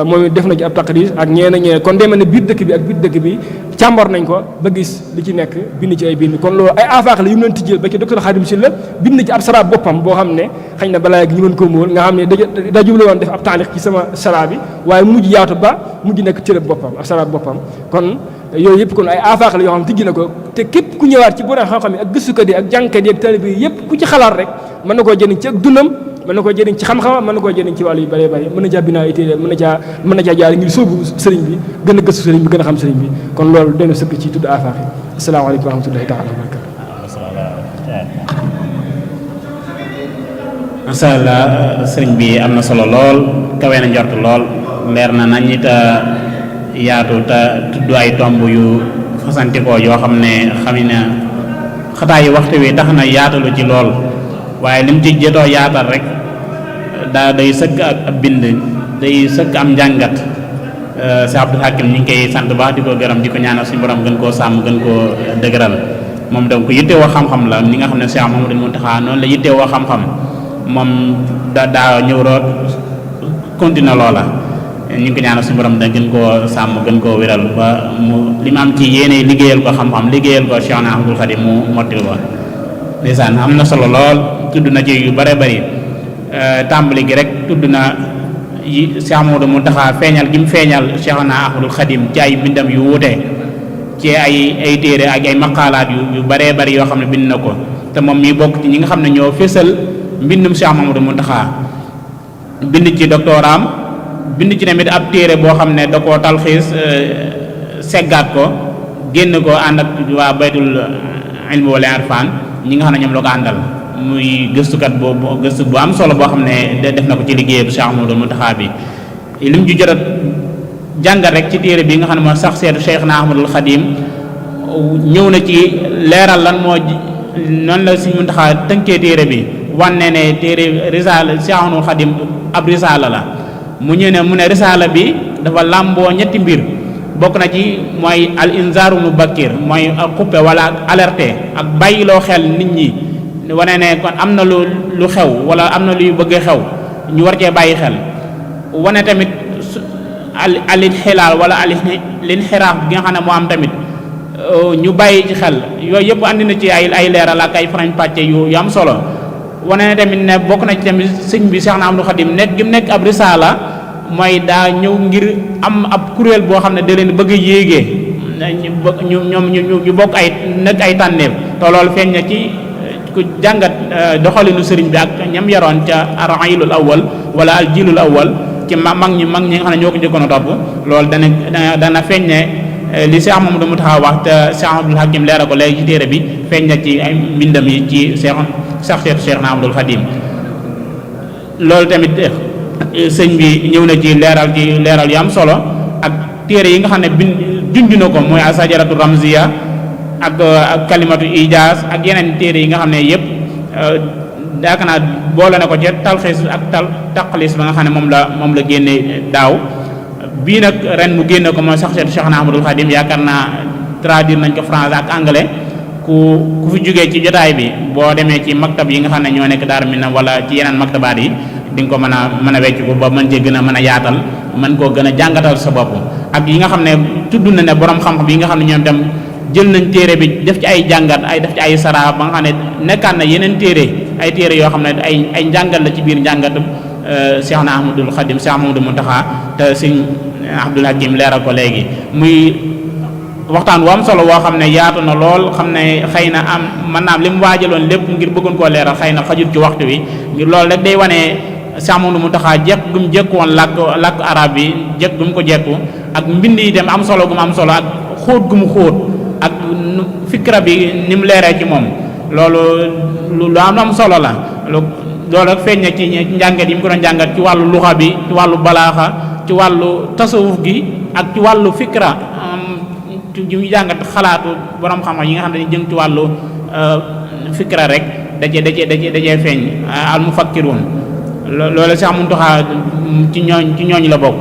moom def na ci ab taqrir ak ñeneen kon demee ne biir dëkk bi ak biir dëkk bi càmbar nañ ko ba gis li ci nekk bind ci ay bind kon loolu ay afaax la yu mu leen tijjeel ba ci docteur Khadim Sylla bind na ci ab sara boppam boo xam ne xëy na balaa gi ñu mën ko móol nga xam ne da jublu woon def ab taaliq ci sama sara bi waaye mujj yaatu ba mujj nekk cërëb boppam ab sara boppam kon yooyu yëpp kon ay afaax la yoo xam ne tijji na ko te képp ku ñëwaat ci borom xam-xam yi ak gëstukat yi ak jàngkat yi ak taalibe yi yëpp ku ci xalaat rek mën na koo jëriñ ci ak dundam mën na koo jëriñ ci xam-xam mën na koo jëriñ ci wàllu yu bëree bëri mën na caa binaa ay téere mën na caa jaar ngir sóobu sëriñ bi gën a gëstu sëriñ bi gën a xam sëriñ bi kon loolu doy na sëkk ci tudd afaax yi asalaamaaleykum wa rahmatullahi taala wa barakatu masha Allah sëriñ bi am na solo lool kawe na njort lool leer na nañ it yaatu te tudd ay tomb yu fasantikoo yoo xam ne xam na xataa yi waxtu wi tax na yaatalu ci lool waaye lim ci jotoo yaatal rek day sëkk ab bind day sëkk am njàngat si Abdul Hakim ñu ngi koy sant baax di ko gërëm di ko ñaanal suñu borom gën koo sàmm gën koo dëgëral moom donc yittewoo xam-xam la ni nga xam ne Cheikh Mouhamadoul Mountakha noonu la yittewoo xam-xam moom daa ñëw root continuer loola ñu ngi ko ñaanal suñu borom da gën koo sàmm gën koo wéral ba mu li mu am ci yéene liggéeyal ko xam-xam liggéeyal ko Cheikh Ahmadul Khadim mu mottil ko ndeysaan am na solo lool tudd na ci yu bare bari tàmbali gi rek tudd na yi Cheikh Mamadou Mountakha feeñal gi mu feeñal Cheikhna Ahmadul Khadim ci ay bindam yu wuute ci ay téere ak ay maqaalaat yu baree bari yoo xam ne bind na ko te moom mii bokk ci ñi nga xam ne ñoo fésal mbindum Cheikh Mamadou Mountakha bind ci doctoraam bind ci tamit ab téere boo xam ne da koo talxiis seggaat ko génn ko ànd ak waa baytul ilmi wala irfan ñi nga xam ne ñoom la ko àndal muy gëstukat boobu gëstu bu am solo boo xam ne def na ko ci liggéey bu Cheikh Mamadou Mountakha bi lim ju jot a jàngat rek ci téere bi nga xam ne moo sax seetu Cheikhna Ahmadul Khadim ñëw na ci leeral lan moo noonu la Sëriñ Mountakha tënkee téere bi wanne ne téere risaala Cheikh Ahmadul Khadim ab risaala la mu ne risaala bi dafa làmboo ñetti mbir bokk na ci mooy al inzaaru mubakkir mooy xuppe wala ak alerté ak bàyyiloo xel nit ñi wane ne kon am na lu xew wala am na luy bëgg xew ñu war cee bàyyi xel wane tamit al inxilaal wala al inxiraaf gi nga xam ne moo am tamit ñu bàyyi ci xel yooyu yëpp andi na ci ay leeral ak ay farañ pàcce yu am solo wane ne tamit ne bokk na ci tamit sëñ bi Cheikhna Ahmadou Khadim nekk gi mu nekk ab risaala mooy daa ñëw ngir am ab kuréel boo xam ne da leen bëgg a yéegee ñu bokk ay nekk ay tànneef te loolu feeñ na ci ku jàngat doxalinu sëriñ bi ak ñam yaroon ca ar-raylul awwal wala al jilul awwal ci mag ñi nga xam ne ñoo ko njëkkoon a topp loolu dana feeñ ne li Cheikh Mamadou Mountakha wax te Cheikh Abdoul Hakim leeral ko léegi ci téere bi feeñ na ci ay mbindam yi ci Cheikhna Ahmadul Khadim loolu tamit sëñ bi ñëw na ci leeral yu am solo ak téere yi nga xam ne junj na ko mooy asajaratu ramziya ak kalimatu ijaaz ak yeneen téere yi nga xam ne yëpp daaka naa boole na ko ci talxiis ak taqlis ba nga xam ne moom la génne daaw bii nag ren mu génne ko mooy sax Cheikhna Ahmadul Khadim yaakaar naa traduire nañ ko français ak anglais ku fi jógee ci jotaay bi boo demee ci maktab yi nga xam ne ñoo nekk Daaru Minam wala ci yeneen maktabaat yi di nga ko mën a wecc ko ba mën cee gën a mën a yaatal mën koo gën a jàngatal sa bopp ak yi nga xam ne tudd na ne borom xam-xam yi nga xam ne ñoom tam jël nañ téere bi def ci ay jàngat def ci ay sara ba nga xam ne nekkaat na yeneen ay téere yoo xam ne ay njàngat la ci biir njàngatu Cheikhna Ahmadul Khadim Cheikh Mamadou Mountakha te Sëriñ Abdoul Hakim leeral ko léegi muy waxtaan wu am solo woo xam ne yaatu na lool xam ne xëy na mën naa am li mu waajaloon lépp ngir bëggoon koo leeral xëy na xajut ci waxtu wi ngir loolu rek day wane Cheikh Mamadou Mountakha jekk gu mu jekku woon làkk arab bi jekk gu mu ko jekku ak mbind yi dem am solo gu mu am solo ak xóot gu mu xóot ak fikra bi ni mu leeree ci moom loolu lu am solo la loolu rek feeñ na ci njàngat yi mu ko doon jàngat ci wàllu luxa bi ci wàllu balaaxa ci wàllu tasawuf gi ak ci wàllu fikra ji mu jàngat xalaatu borom xam-xam yi nga xam ne jëm ci wàllu fikra rek dajee feeñ al mufakkirun loolu sax mun taxaa ci ñooñ la bokk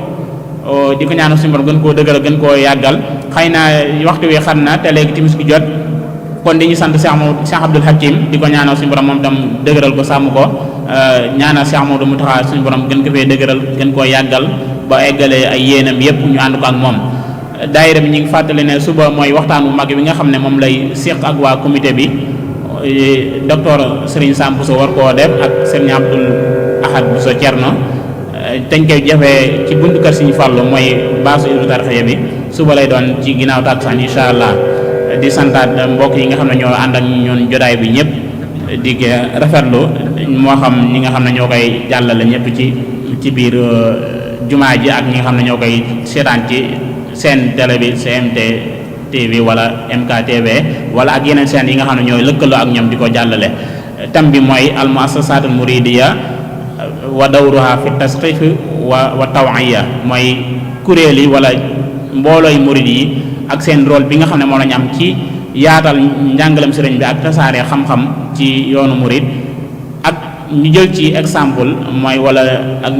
di ko ñaanal suñu borom gën koo dëgëral gën koo yàggal xëy na waxtu wi xam na te léegi timis gi jot kon dañuy sant Cheikh Abdoul Hakim di ko ñaanal suñu borom moom tam dëgëral ko sàmm ko ñaanal Cheikh Mamadou Mountakha suñu borom gën ko fee dëgëral gën koo yàggal ba eggalee ay yéenam yépp ñu ànd ko ak moom daayira bi ñu ngi fàttali ne suba mooy waxtaan bu mag bi nga xam ne moom lay séq ak waa comité bi docteur Serigne Sam Bousso war koo def ak Serigne Abdoul Ahad Bousso Thierno dañ koy jafee ci buntu kër Serigne Fallou mooy baasu Hizbut Tarqiyyah bi suba lay doon ci ginnaaw takkusaan incha allah di santaat mbokk yi nga xam ne ñoo ànd ak ñun jotaay bi ñëpp di rafetlu moo xam ñi nga xam ne ñoo koy jàllale ñëpp ci biir jumaa ji ak ñi nga xam ne ñoo koy seetaan ci seen télé bi GMT TV wala MKTV wala ak yeneen seen yi nga xam ne ñooy lëkkaloo ak ñoom di ko jàllale tam bi mooy al muassasatul muridiyya wa dawruha fi tasqif wa taw'iya mooy kuréel yi wala mboolooy murid yi ak seen rôle bi nga xam ne moo la ñu am ci yaatal njàngalem sëriñ bi ak tasaare xam-xam ci yoonu murid ak ñu jël ci exemple mooy wala ak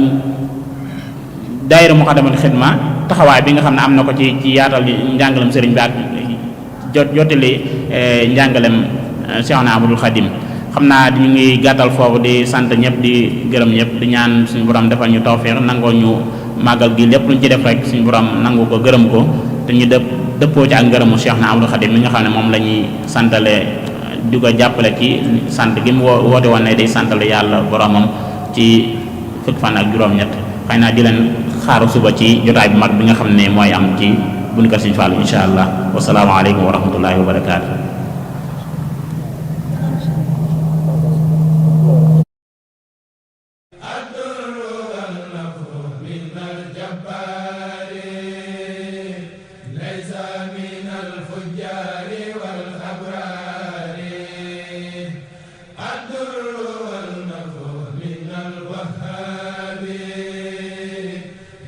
daayira Muqaddamatul Xidma taxawaay bi nga xam ne am na ko ci yaatal njàngalem sëriñ bi ak jottali njàngalem Cheikhna Ahmadul Khadim xam naa ñu ngi gàttal foofu di sant ñëpp di gërëm ñëpp di ñaan suñu borom defal ñu tawfeex nangoo ñu màggal gi lépp luñ ci def rek suñu borom nangu ko gërëm ko te ñu dëppoo ci ak ngërëmu Cheikhna Ahmadul Khadim mi nga xam ne moom la ñuy santale di ko jàppale ci sant gi mu woote woon ne day santale yàlla boromam ci fukk fan ak juróom-ñett xëy naa di leen xaaru suba ci jotaay bu mag bi nga xam ne mooy am ci buñu kër Sëriñ Fallu insha allah wasalaamaaleykum wa rahmatullahi wa barakaatu.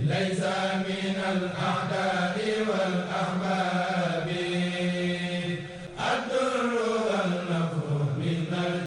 ليس من الأعداء والأحباب